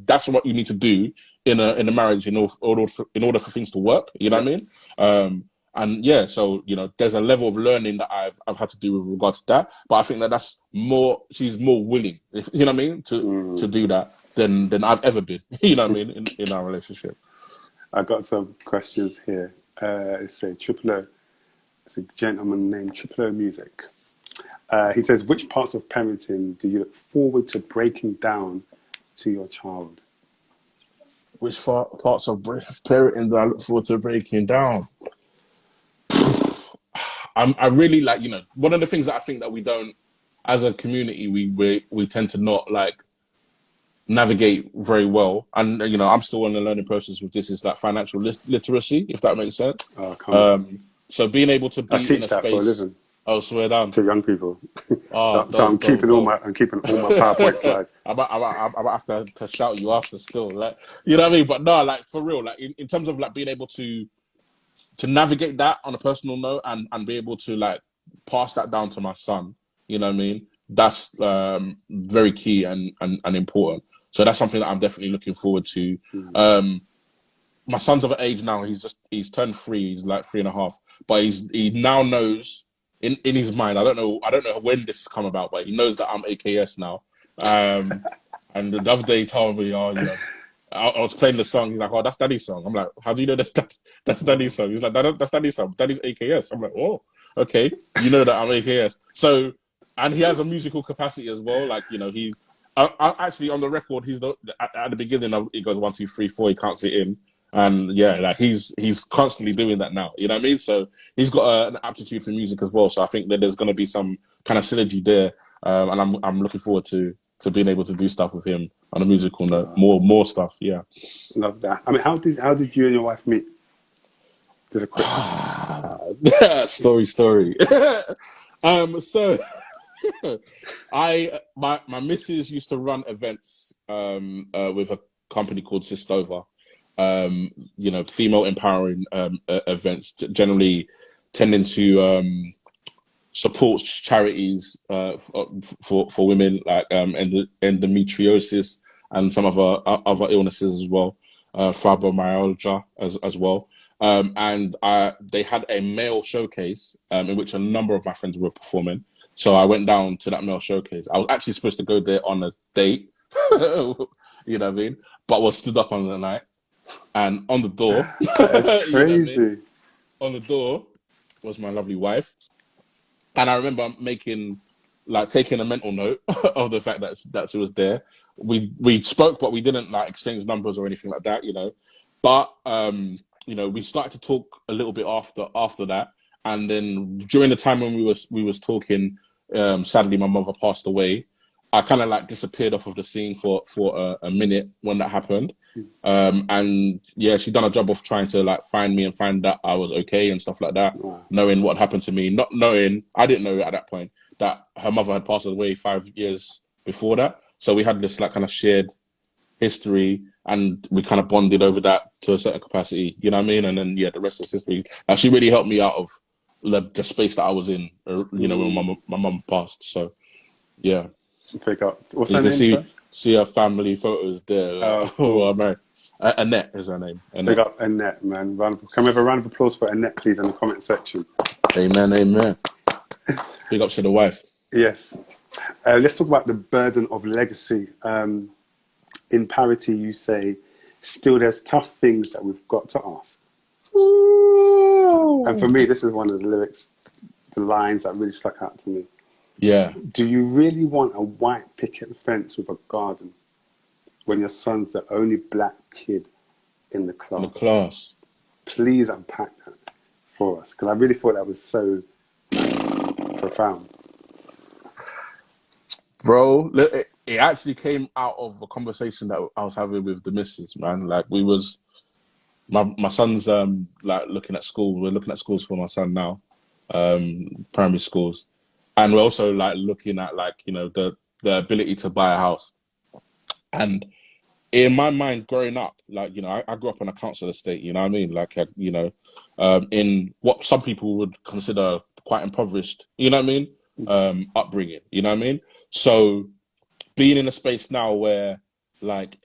that's what you need to do in a marriage in order for things to work. You know what I mean? And yeah, so, you know, there's a level of learning that I've had to do with regard to that. But I think that's more, she's more willing, you know what I mean, to do that than I've ever been, you know what I mean, in our relationship. I got some questions here. It's a Triple O. It's a gentleman named Triple O Music. He says, which parts of parenting do you look forward to breaking down to your child? Which parts of parenting do I look forward to breaking down? I really like, you know, one of the things that I think that we don't, as a community, we tend to not like navigate very well. And, you know, I'm still in the learning process with this, is like financial literacy, if that makes sense. So being able to be in a space. I teach that for a living. Oh, swear down. To young people. So I'm keeping all my PowerPoint slides. I'm have to shout you after still, like, you know what I mean? But no, like for real, like in terms of like being able to navigate that on a personal note and be able to like pass that down to my son, you know what I mean? That's very key and important. So that's something that I'm definitely looking forward to. My son's of an age now, he's turned 3, he's like 3.5, but he now knows in his mind, I don't know when this has come about, but he knows that I'm AKS now. And the other day he told me, oh, you know, I was playing the song. He's like, oh, that's Daddy's song. I'm like, how do you know that's Daddy's song? He's like, that's Daddy's song. Daddy's AKS. I'm like, oh, okay. You know that I'm AKS. So, and he has a musical capacity as well. Like, you know, I actually on the record, he's at the beginning of, it goes 1, 2, 3, 4. He counts it in. And yeah, like he's constantly doing that now. You know what I mean? So he's got an aptitude for music as well. So I think that there's going to be some kind of synergy there. And I'm looking forward to being able to do stuff with him on a musical note, more stuff. Yeah, love that. I mean, how did you and your wife meet? Just a quick story. So my missus used to run events with a company called Sistova. Female empowering events, generally tending to support charities for women, like endometriosis and some other illnesses as well, fibromyalgia as well. And they had a male showcase in which a number of my friends were performing. So I went down to that male showcase. I was actually supposed to go there on a date, you know what I mean? But was stood up on the night. And on the door, That's crazy. You know what I mean? On the door was my lovely wife. And I remember taking a mental note of the fact that she was there. We spoke, but we didn't like exchange numbers or anything like that, you know. But we started to talk a little bit after that. And then during the time when we was talking, sadly my mother passed away. I kind of like disappeared off of the scene for a minute when that happened. And yeah, she done a job of trying to like find me and find that I was okay and stuff like that, knowing what happened to me, not knowing, I didn't know at that point that her mother had passed away 5 years before that. So we had this like kind of shared history and we kind of bonded over that to a certain capacity, you know what I mean? And then, yeah, the rest is history. She really helped me out of the space that I was in, when my mum passed. So, yeah. Pick up. What's her name? See her family photos there. Cool. Annette is her name. Pick up Annette, man. Can we have a round of applause for Annette, please, in the comment section? Amen. Big up to the wife. Yes. Let's talk about the burden of legacy. In Parity, you say, still there's tough things that we've got to ask. Ooh. And for me, this is one of the lyrics, the lines that really stuck out to me. Yeah. Do you really want a white picket fence with a garden when your son's the only black kid in the class? Please unpack that for us, because I really thought that was so profound. Bro, it actually came out of a conversation that I was having with the missus, man. Like my son's like looking at school. We're looking at schools for my son now, primary schools. And we're also like looking at like, the ability to buy a house. And in my mind growing up, like, I grew up in a council estate, you know what I mean? Like, in what some people would consider quite impoverished, you know what I mean? Upbringing, you know what I mean? So being in a space now where like,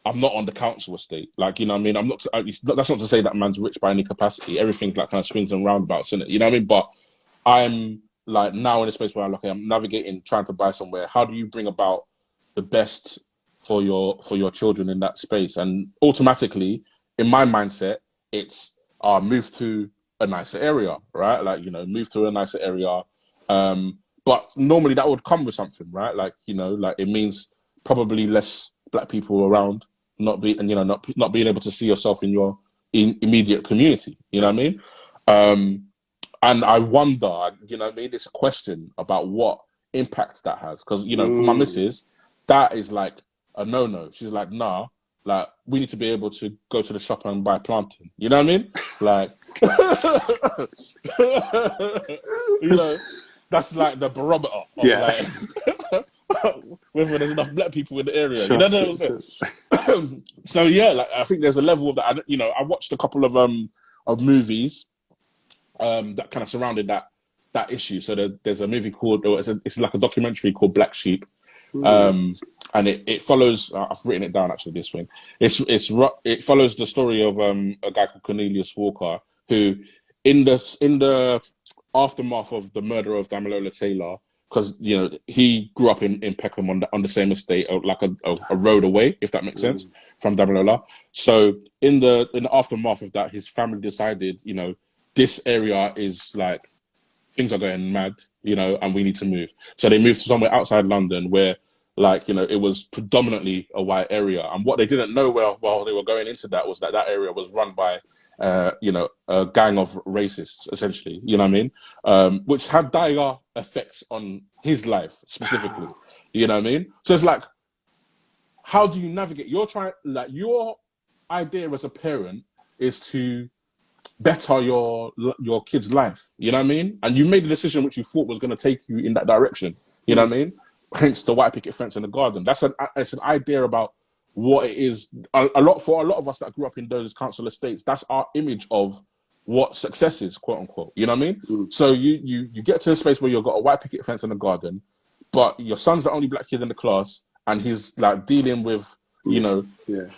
I'm not on the council estate, like, you know what I mean? That's not to say that man's rich by any capacity. Everything's like kind of swings and roundabouts, isn't it? You know what I mean? But I'm like now in a space where I'm navigating, trying to buy somewhere. How do you bring about the best for your children in that space? And automatically, in my mindset, it's move to a nicer area, right? Like, move to a nicer area. But normally that would come with something, right? Like, like it means probably less black people around, not being able to see yourself in your immediate community. You know what I mean? And I wonder, it's a question about what impact that has. Because, for my missus, that is like a no-no. She's like, nah, like, we need to be able to go to the shop and buy plantain. You know what I mean? Like, that's like the barometer of like, whether there's enough black people in the area. You know what I'm saying? So, yeah, like, I think there's a level of that. I watched a couple of movies that kind of surrounded that issue. So there's a movie called, it's like a documentary called Black Sheep, and it follows. I've written it down actually. This thing, it follows the story of a guy called Cornelius Walker, who in the aftermath of the murder of Damilola Taylor, because he grew up in Peckham on the same estate, like a road away, if that makes sense, from Damilola. So in the aftermath of that, his family decided, this area is like, things are going mad, and we need to move. So they moved to somewhere outside London where, like, it was predominantly a white area. And what they didn't know while they were going into that was that area was run by, a gang of racists, essentially, you know what I mean? Which had dire effects on his life specifically, you know what I mean? So it's like, how do you navigate? Your idea as a parent is to better your kid's life. You know what I mean? And you made a decision which you thought was going to take you in that direction. You know what I mean? Hence the white picket fence in the garden. It's an idea about what it is. A lot of us that grew up in those council estates, that's our image of what success is, quote unquote. You know what I mean? So you get to a space where you've got a white picket fence in the garden, but your son's the only black kid in the class, and he's like dealing with, you know,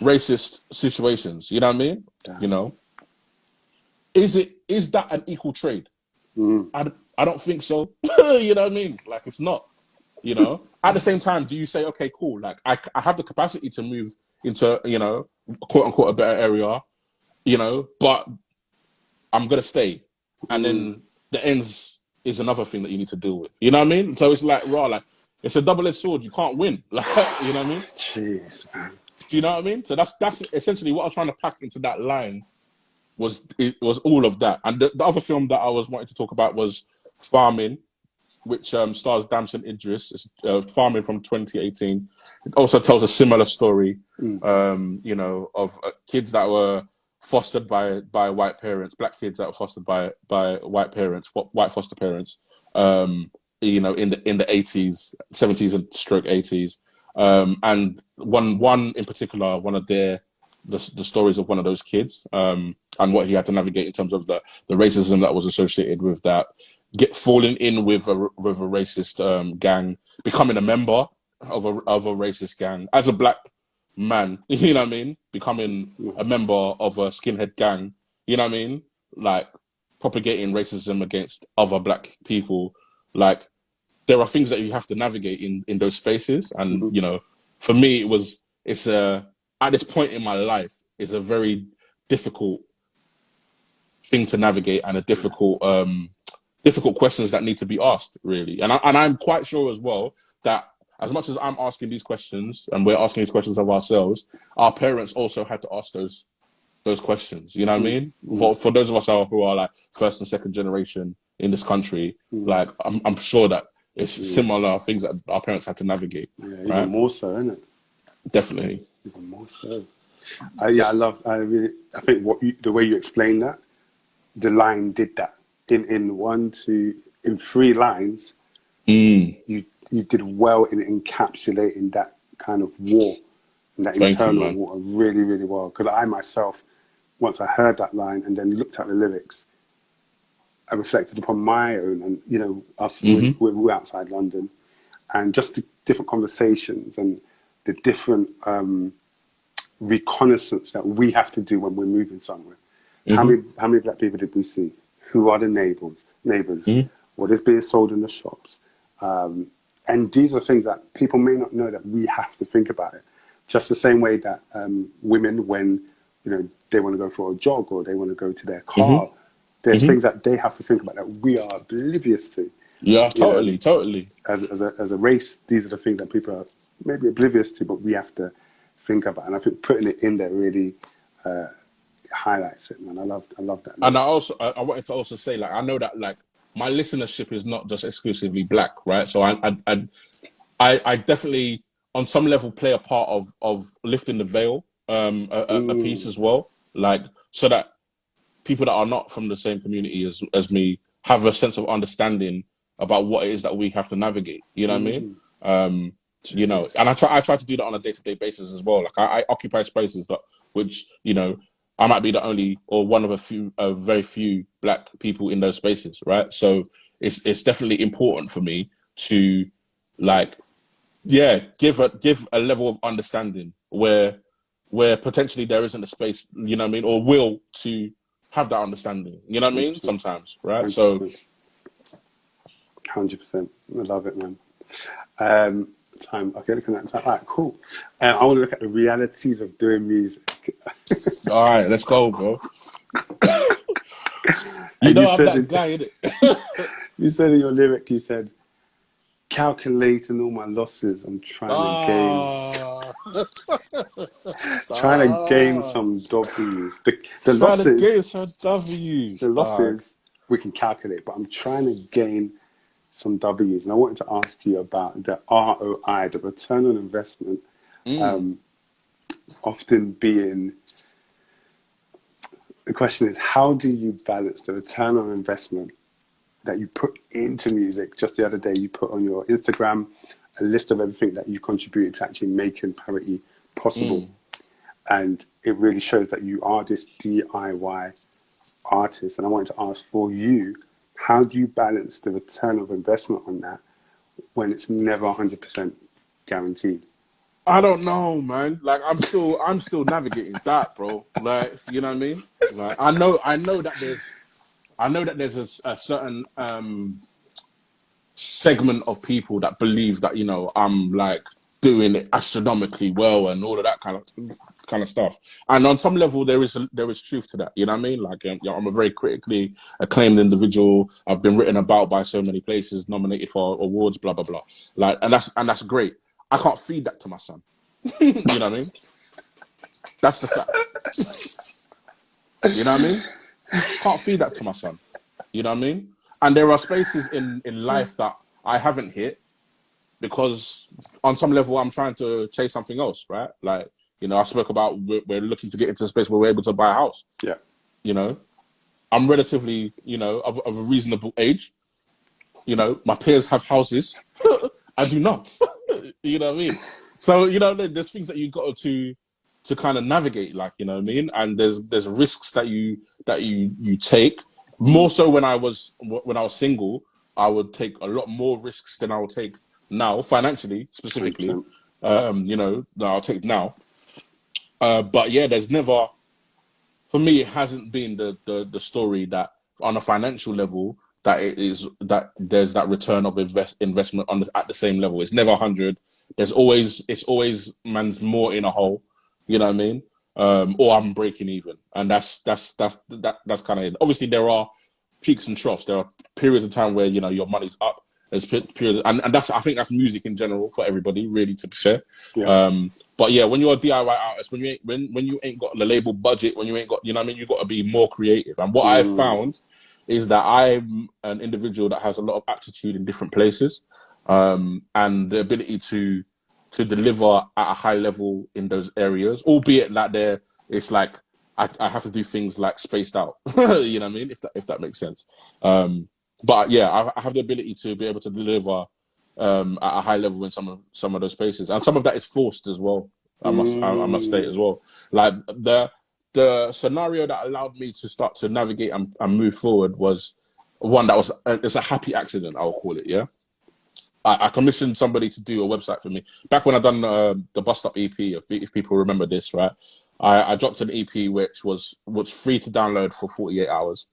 racist situations. You know what I mean? Damn. You know, is that an equal trade? I don't think so. You know what I mean? Like, it's not. You know, at the same time, do you say, okay, cool, like I have the capacity to move into, you know, quote unquote, a better area, you know, but I'm going to stay. And then the ends is another thing that you need to deal with. You know what I mean? So it's like, like, it's a double-edged sword. You can't win. Like, you know what I mean? Jeez, man. Do you know what I mean? So that's essentially what I was trying to pack into that line was all of that. And the other film that I was wanting to talk about was Farming, which stars Damson Idris. It's Farming from 2018. It also tells a similar story, you know, of kids that were fostered by white parents, black kids that were fostered by white parents, white foster parents, you know, in the 80s, 70s and stroke 80s. And one in particular, one of the stories of one of those kids, and what he had to navigate in terms of the racism that was associated with that, falling in with a racist gang, becoming a member of a racist gang as a black man, you know what I mean? Becoming a member of a skinhead gang, you know what I mean? Like, propagating racism against other black people. Like, there are things that you have to navigate in those spaces. And, you know, for me, at this point in my life, it's a very difficult thing to navigate, and a difficult questions that need to be asked, really. And I'm quite sure as well that as much as I'm asking these questions, and we're asking these questions of ourselves, our parents also had to ask those questions. You know what I mean? For those of us who are like first and second generation in this country, like I'm sure that it's similar things that our parents had to navigate. Yeah, even more so, isn't it? Definitely. Even more so. I think the way you explained that, the line did that in 3 lines. You did well in encapsulating that kind of war, and that internal war really, really well. Because I myself, once I heard that line and then looked at the lyrics, I reflected upon my own, and you know, us we're outside London, and just the different conversations and the different reconnaissance that we have to do when we're moving somewhere. How many black people did we see? Who are the neighbors? What is being sold in the shops? And these are things that people may not know that we have to think about it. Just the same way that women, when you know they want to go for a jog or they want to go to their car, there's things that they have to think about that we are oblivious to. Yeah, totally. As a race, these are the things that people are maybe oblivious to, but we have to think about. And I think putting it in there really highlights it, man. I love that. Man. And I wanted to also say, like, I know that like my listenership is not just exclusively black, right? So I definitely on some level play a part of lifting the veil, a piece as well, like, so that people that are not from the same community as me have a sense of understanding about what it is that we have to navigate. You know what I mean? You know, and I try to do that on a day-to-day basis as well. Like I occupy spaces which, you know, I might be the only or one of very few black people in those spaces, right? So it's definitely important for me to like, give a level of understanding where potentially there isn't a space, you know what I mean, or will to have that understanding, you know what I mean? Sometimes, right? 100%. So 100%. I love it, man. Okay, looking at time. All right, cool. I want to look at the realities of doing music. All right, let's go, bro. I'm that guy, innit? You said in your lyric, you said, calculating all my losses, I'm trying to gain some W's. The losses we can calculate, but I'm trying to gain some W's. And I wanted to ask you about the ROI, the return on investment, often being the question is, how do you balance the return on investment that you put into music? Just the other day, you put on your Instagram a list of everything that you contributed to actually making Parity possible. And it really shows that you are this DIY artist. And I wanted to ask for you, how do you balance the return of investment on that when it's never 100% guaranteed? I don't know, man. Like I'm still navigating that, bro. Like, you know what I mean? Like I know that there's a certain segment of people that believe that, you know, I'm like doing it astronomically well and all of that kind of stuff. And on some level, there is truth to that. You know what I mean? Like, you know, I'm a very critically acclaimed individual. I've been written about by so many places, nominated for awards, blah blah blah. Like, and that's great. I can't feed that to my son. You know what I mean? That's the fact. You know what I mean? Can't feed that to my son. You know what I mean? And there are spaces in life that I haven't hit because on some level I'm trying to chase something else, right? Like, you know, I spoke about we're looking to get into a space where we're able to buy a house. Yeah. You know, I'm relatively, you know, of a reasonable age. You know, my peers have houses. I do not. You know what I mean? So, you know, there's things that you got to kind of navigate, like, you know what I mean? And there's risks that you take. More so when I was single, I would take a lot more risks than I would take now, financially, specifically. 100%. You know, that I'll take now. But yeah, there's never, for me, it hasn't been the story that on a financial level that it is that there's that return of investment at the same level. It's never 100. It's always man's more in a hole. You know what I mean? Or I'm breaking even, and that's kind of it. Obviously, there are peaks and troughs. There are periods of time where, you know, your money's up. There's periods, and that's, I think that's music in general for everybody, really, to be fair. Yeah. But yeah, when you're a DIY artist, when you ain't got the label budget, when you ain't got, you know what I mean, you got to be more creative. And what I've found is that I'm an individual that has a lot of aptitude in different places, and the ability to deliver at a high level in those areas, albeit that it's like I have to do things like spaced out. You know what I mean? If that makes sense. But yeah, I have the ability to be able to deliver at a high level in some of those spaces, and some of that is forced as well. I must state as well. Like the scenario that allowed me to start to navigate and move forward was one that was it's a happy accident, I'll call it. Yeah. I commissioned somebody to do a website for me. Back when I done the Bust Up EP, if people remember this, right? I dropped an EP which was free to download for 48 hours.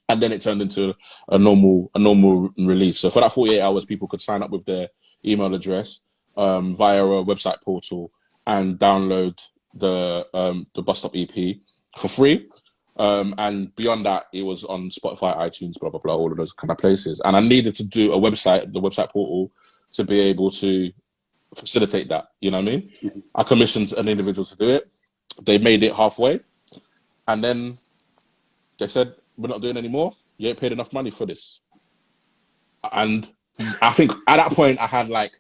And then it turned into a normal release. So for that 48 hours, people could sign up with their email address via a website portal and download the Bust Up EP for free. And beyond that, it was on Spotify, iTunes, blah, blah, blah, all of those kind of places. And I needed to do the website portal, to be able to facilitate that. You know what I mean? Mm-hmm. I commissioned an individual to do it. They made it halfway. And then they said, we're not doing any more. You ain't paid enough money for this. And I think at that point, I had like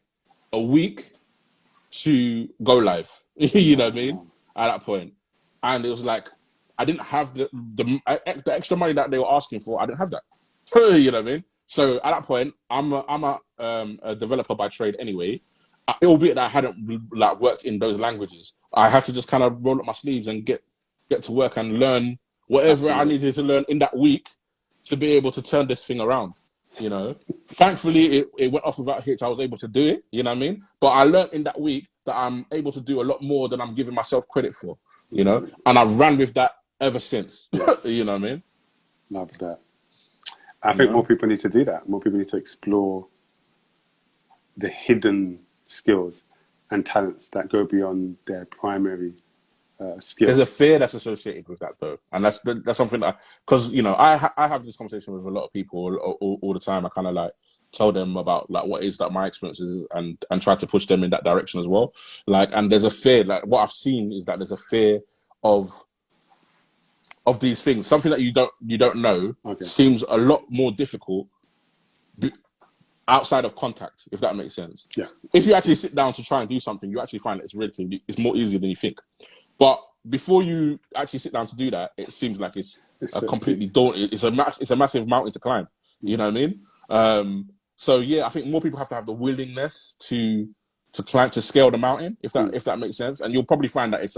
a week to go live. You know what I mean? At that point. And it was like, I didn't have the extra money that they were asking for. I didn't have that. You know what I mean? So at that point, I'm a developer by trade anyway. Albeit that I hadn't like worked in those languages, I had to just kind of roll up my sleeves and get to work and learn whatever I needed to learn in that week to be able to turn this thing around. You know, thankfully it went off without hitch. I was able to do it. You know what I mean? But I learned in that week that I'm able to do a lot more than I'm giving myself credit for. You know, and I've ran with that ever since. Yes. You know what I mean? Love that. I think more people need to do that. More people need to explore the hidden skills and talents that go beyond their primary skills. There's a fear that's associated with that, though, and that's something that, because, you know, I have this conversation with a lot of people all the time. I kind of like tell them about like what is that my experience is, and try to push them in that direction as well. Like, and there's a fear. Like, what I've seen is that there's a fear of these things. Something that you don't know seems a lot more difficult outside of contact, if that makes sense. Yeah. If you actually sit down to try and do something, you actually find it's more easier than you think. But before you actually sit down to do that, it seems like it's a completely daunting. It's a massive mountain to climb. You know what I mean? So yeah, I think more people have to have the willingness to climb, to scale the mountain, if that makes sense. And you'll probably find that it's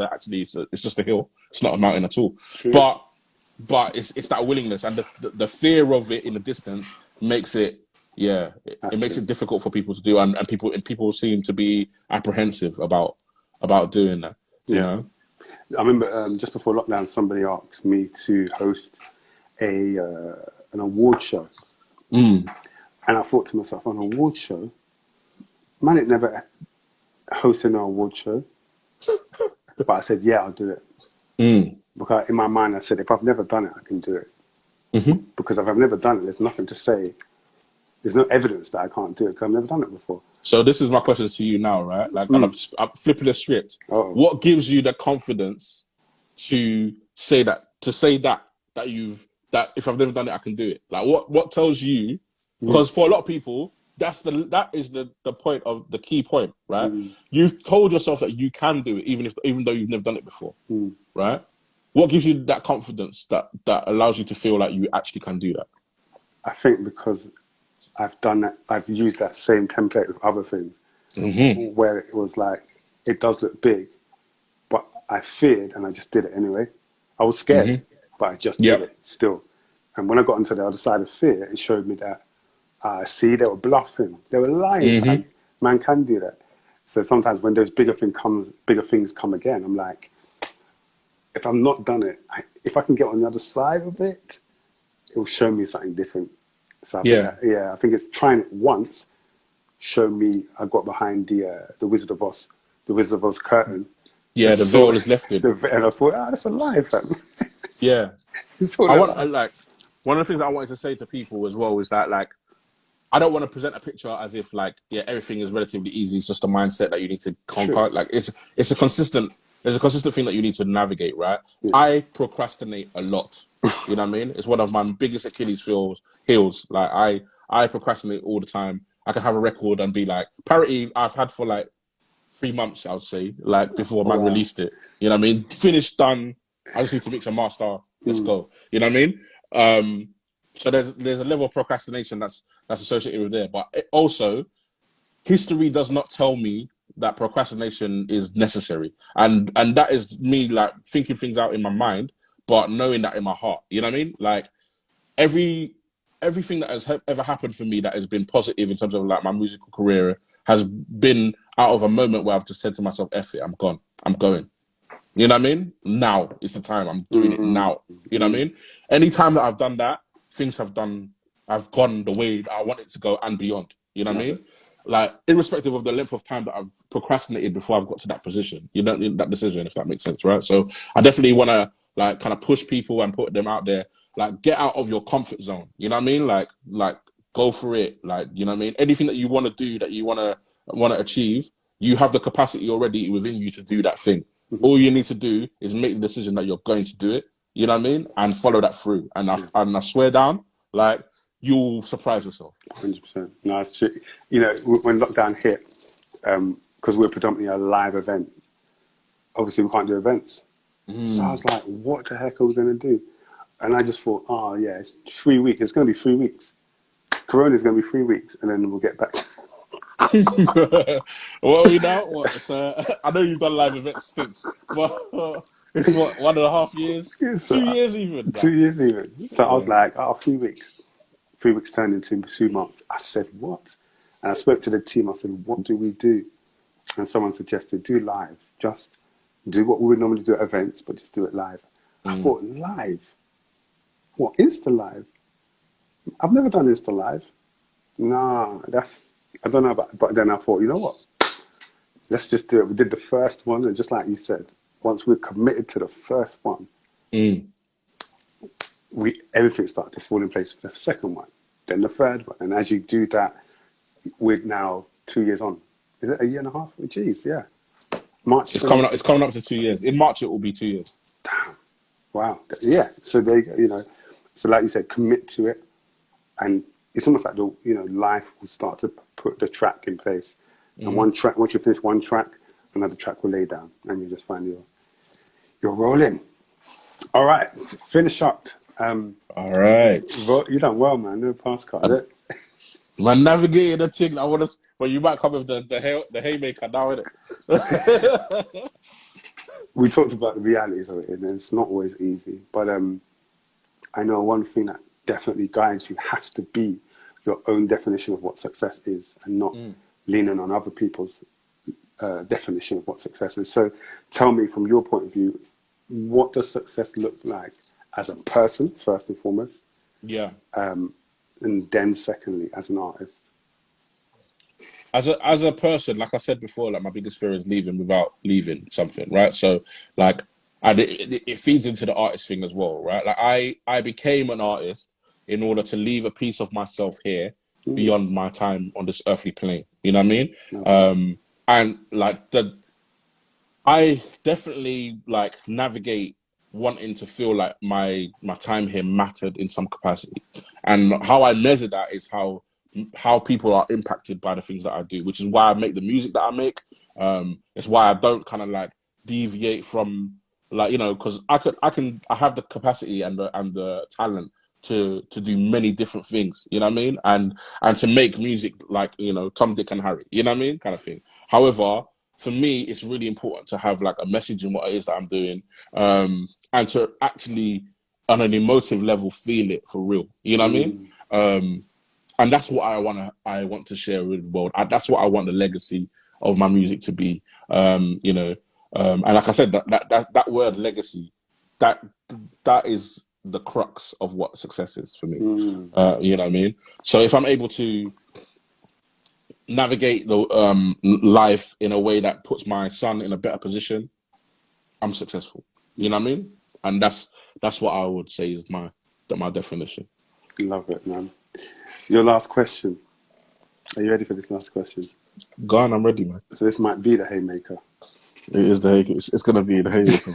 just a hill. It's not a mountain at all. True. But it's that willingness, and the fear of it in the distance makes it. Yeah, it makes it difficult for people to do, and people seem to be apprehensive about doing that. You know? I remember just before lockdown, somebody asked me to host an award show, and I thought to myself, an award show, man, it never hosted an award show, but I said, yeah, I'll do it. Because in my mind, I said, if I've never done it, I can do it. Because if I've never done it, there's nothing to say. There's no evidence that I can't do it because I've never done it before. So this is my question to you now, right? Like, I'm flipping the script. What gives you the confidence to say that if I've never done it, I can do it? Like, what tells you? Because for a lot of people, that is the point of the key point, right? You've told yourself that you can do it, even though you've never done it before, right? What gives you that confidence that allows you to feel like you actually can do that? I think because I've done that. I've used that same template with other things, where it was like, it does look big, but I feared and I just did it anyway. I was scared, but I just did it still. And when I got onto the other side of fear, it showed me that, see, they were bluffing. They were lying. Man can do that. So sometimes when those bigger things come again, I'm like, if I've not done it, if I can get on the other side of it, it will show me something different. So I think it's trying it once, show me I got behind the Wizard of Oz curtain. Yeah, the veil is lifted. And I thought, that's a lie, fam. Yeah. One of the things that I wanted to say to people as well is that, like, I don't want to present a picture as if, like, everything is relatively easy. It's just a mindset that you need to conquer. Sure. Like, there's a consistent thing that you need to navigate, right? Yeah. I procrastinate a lot. You know what I mean? It's one of my biggest Achilles heels. Like, I procrastinate all the time. I can have a record and be like, Parity, I've had for like 3 months, I would say, like, before man released it. You know what I mean? Finished, done. I just need to mix and master. Let's go. You know what I mean? So there's a level of procrastination that's associated with there. But also, history does not tell me that procrastination is necessary. And that is me, like, thinking things out in my mind, but knowing that in my heart. You know what I mean? Like, everything that has ever happened for me that has been positive in terms of, like, my musical career has been out of a moment where I've just said to myself, F it, I'm gone. I'm going. You know what I mean? Now is the time. I'm doing it now. You know what I mean? Anytime that I've done that, I've gone the way that I want it to go and beyond. You know what I mean? Like, irrespective of the length of time that I've procrastinated before I've got to that position, that decision, if that makes sense, right? So I definitely want to, like, kind of push people and put them out there, like, get out of your comfort zone. You know what I mean? Like go for it. Like, you know what I mean? Anything that you want to do, that you want to achieve, you have the capacity already within you to do that thing. All you need to do is make the decision that you're going to do it. You know what I mean? And follow that through. And I swear down, like, you'll surprise yourself. 100%. No, it's true. You know, when lockdown hit, because we're predominantly a live event, obviously we can't do events. So I was like, what the heck are we going to do? And I just thought, it's 3 weeks. It's going to be 3 weeks. Corona's going to be 3 weeks, and then we'll get back. What are we now? I know you've done live events since, but it's 1.5 years? 2 years even? 2 years even. So I was like, 3 weeks. 3 weeks turned into 2 months. I said, what? And I spoke to the team. I said, what do we do? And someone suggested, do live. Just do what we would normally do at events, but just do it live. I thought, live? What, Insta Live? I've never done Insta Live. Nah, I don't know about, but then I thought, you know what? Let's just do it. We did the first one, and just like you said, once we're committed to the first one, everything started to fall in place for the second one, then the third one. And as you do that, we're now 2 years on. Is it a year and a half? Jeez, yeah. March. It's coming up to 2 years. In March, it will be 2 years. Damn. Wow. Yeah. So they, so like you said, commit to it, and it's almost like life will start to put the track in place. And one track, once you finish one track, another track will lay down, and you just find You're rolling. All right, finish up. All right. You done well, man. No pass card. Man, navigating the thing. I want to, but you might come with the haymaker now, innit? We talked about the realities of it, and it's not always easy. But I know one thing that definitely guides you has to be your own definition of what success is, and not leaning on other people's definition of what success is. So tell me, from your point of view, what does success look like as a person, first and foremost? Yeah. And then secondly, as an artist? As a person, like I said before, like my biggest fear is leaving without leaving something, right? So like, and it feeds into the artist thing as well, right? Like I became an artist in order to leave a piece of myself here beyond my time on this earthly plane. You know what I mean? Okay. And like I definitely like navigate wanting to feel like my time here mattered in some capacity, and how I measure that is how people are impacted by the things that I do, which is why I make the music that I make. It's why I don't kind of like deviate from, like, you know, because I have the capacity and the talent to do many different things, you know what I mean, and to make music like, you know, Tom, Dick and Harry, you know what I mean, kind of thing. However, for me, it's really important to have like a message in what it is that I'm doing, and to actually, on an emotive level, feel it for real, you know what I mean. And that's what I want to share with the world. That's what I want the legacy of my music to be. You know, and like I said, that word legacy, that is the crux of what success is for me. You know what I mean? So if I'm able to navigate the life in a way that puts my son in a better position, I'm successful. You know what I mean? And that's what I would say is my definition. Love it, man. Your last question. Are you ready for this last question? Go on, I'm ready, man. So this might be the haymaker. It is the haymaker. It's going to be the haymaker,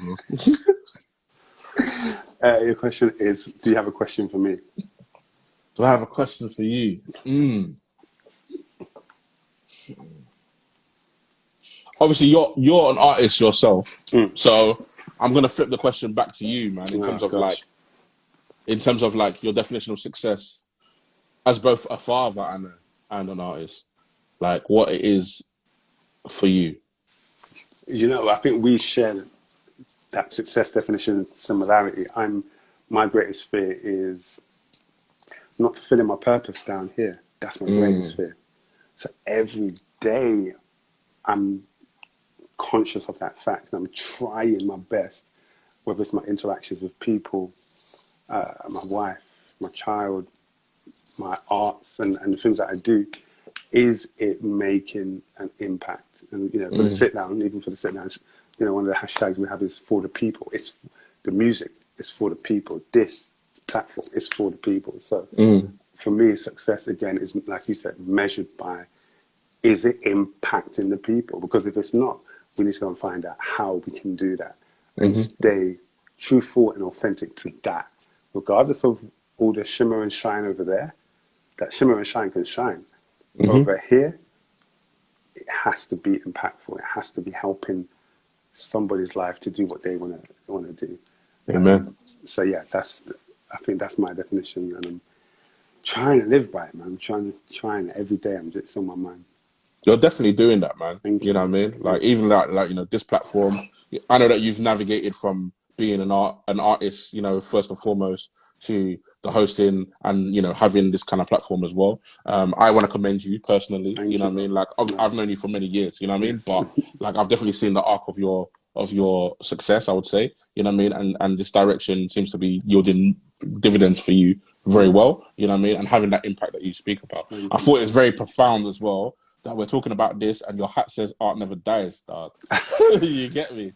bro. Your question is, do you have a question for me? Do I have a question for you? Obviously, you're an artist yourself, so I'm going to flip the question back to you, man, in terms of like your definition of success as both a father and an artist, like what it is for you. You know, I think we share that success definition similarity. My greatest fear is not fulfilling my purpose down here. That's my greatest fear. So every day I'm conscious of that fact, and I'm trying my best, whether it's my interactions with people, my wife, my child, my arts, and the things that I do. Is it making an impact? And, you know, for the sit down, even for the sit downs, you know, one of the hashtags we have is for the people. It's the music. It's for the people. This platform is for the people. So for me, success, again, is, like you said, measured by, is it impacting the people? Because if it's not, we need to go and find out how we can do that and stay truthful and authentic to that. Regardless of all the shimmer and shine over there, that shimmer and shine can shine. Over here, it has to be impactful. It has to be helping somebody's life to do what they want to do. Amen. So yeah, I think that's my definition, and I'm trying to live by it, man. I'm trying every day. It's on my mind. You're definitely doing that, man. Thank you. You know what I mean? Like, even like, you know, this platform, I know that you've navigated from being an artist, you know, first and foremost, to the hosting and, you know, having this kind of platform as well. I want to commend you personally. You know what I mean? Like, I've known you for many years, you know what I mean? But like, I've definitely seen the arc of your success, I would say, you know what I mean? And this direction seems to be yielding dividends for you very well, you know what I mean? And having that impact that you speak about. I thought it was very profound as well that we're talking about this and your hat says art never dies, dog. You get me?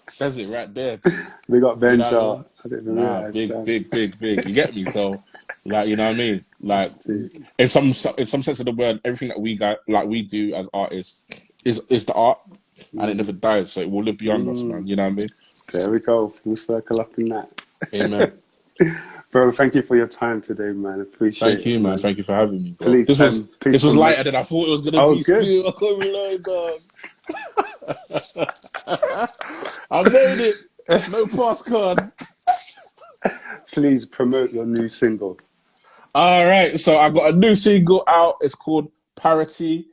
Says it right there. We got Ben, you know I didn't realize big. You get me? So, like, you know what I mean? Like, in some sense of the word, everything that we do as artists is the art, and it never dies. So it will live beyond us, man. You know what I mean? There we go. We'll circle up in that. Amen. Bro, thank you for your time today, man. Appreciate it. Thank you, man. Thank you for having me, bro. Please, this was lighter than I thought it was gonna be. Good. Still, I can't rely, dog. I made it. No pass card. Please promote your new single. All right, so I've got a new single out. It's called Parity.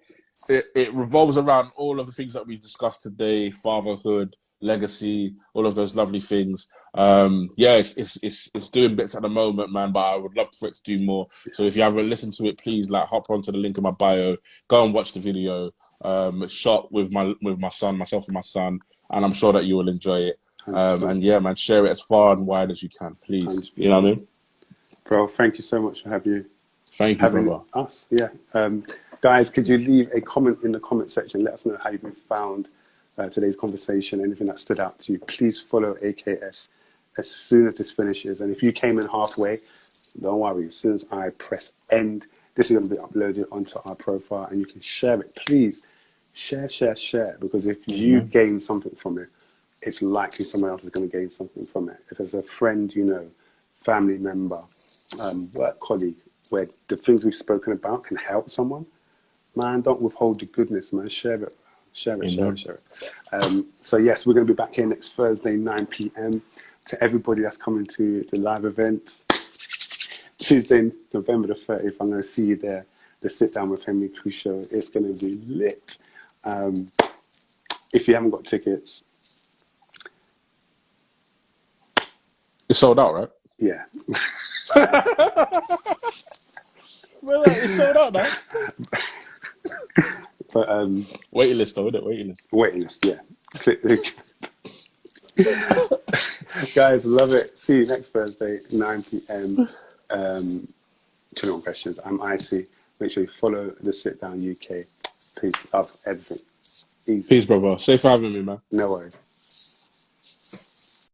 It revolves around all of the things that we discussed today: fatherhood, legacy, all of those lovely things. Yeah, it's doing bits at the moment, man. But I would love for it to do more. So if you haven't listened to it, please hop onto the link in my bio. Go and watch the video. It's shot with myself and my son, and I'm sure that you will enjoy it. And yeah, man, share it as far and wide as you can, please. 100%. You know what I mean? Bro, thank you so much for having brother. us. Yeah. Guys, could you leave a comment in the comment section? Let us know how you've found today's conversation, anything that stood out to you. Please follow AKS as soon as this finishes. And if you came in halfway, don't worry. As soon as I press end, this is going to be uploaded onto our profile and you can share it. Please share. Because if you gain something from it, it's likely someone else is going to gain something from it. If there's a friend, family member, work colleague, where the things we've spoken about can help someone, man, don't withhold the goodness, man. Share it. So yes, we're going to be back here next Thursday, 9 p.m. To everybody that's coming to the live event, Tuesday, November the 30th, I'm going to see you there. The Sit Down with Henry Crucial. It's going to be lit. If you haven't got tickets, it's sold out, right? Yeah. Well, it's sold out now. But waiting list though, isn't it? Waiting list, yeah. Guys, love it. See you next Thursday, 9 p.m. 21 Questions. I'm Icy. Make sure you follow the Sit Down UK. Peace. Love everything. Easy. Peace, brother. Safe for having me, man. No worries.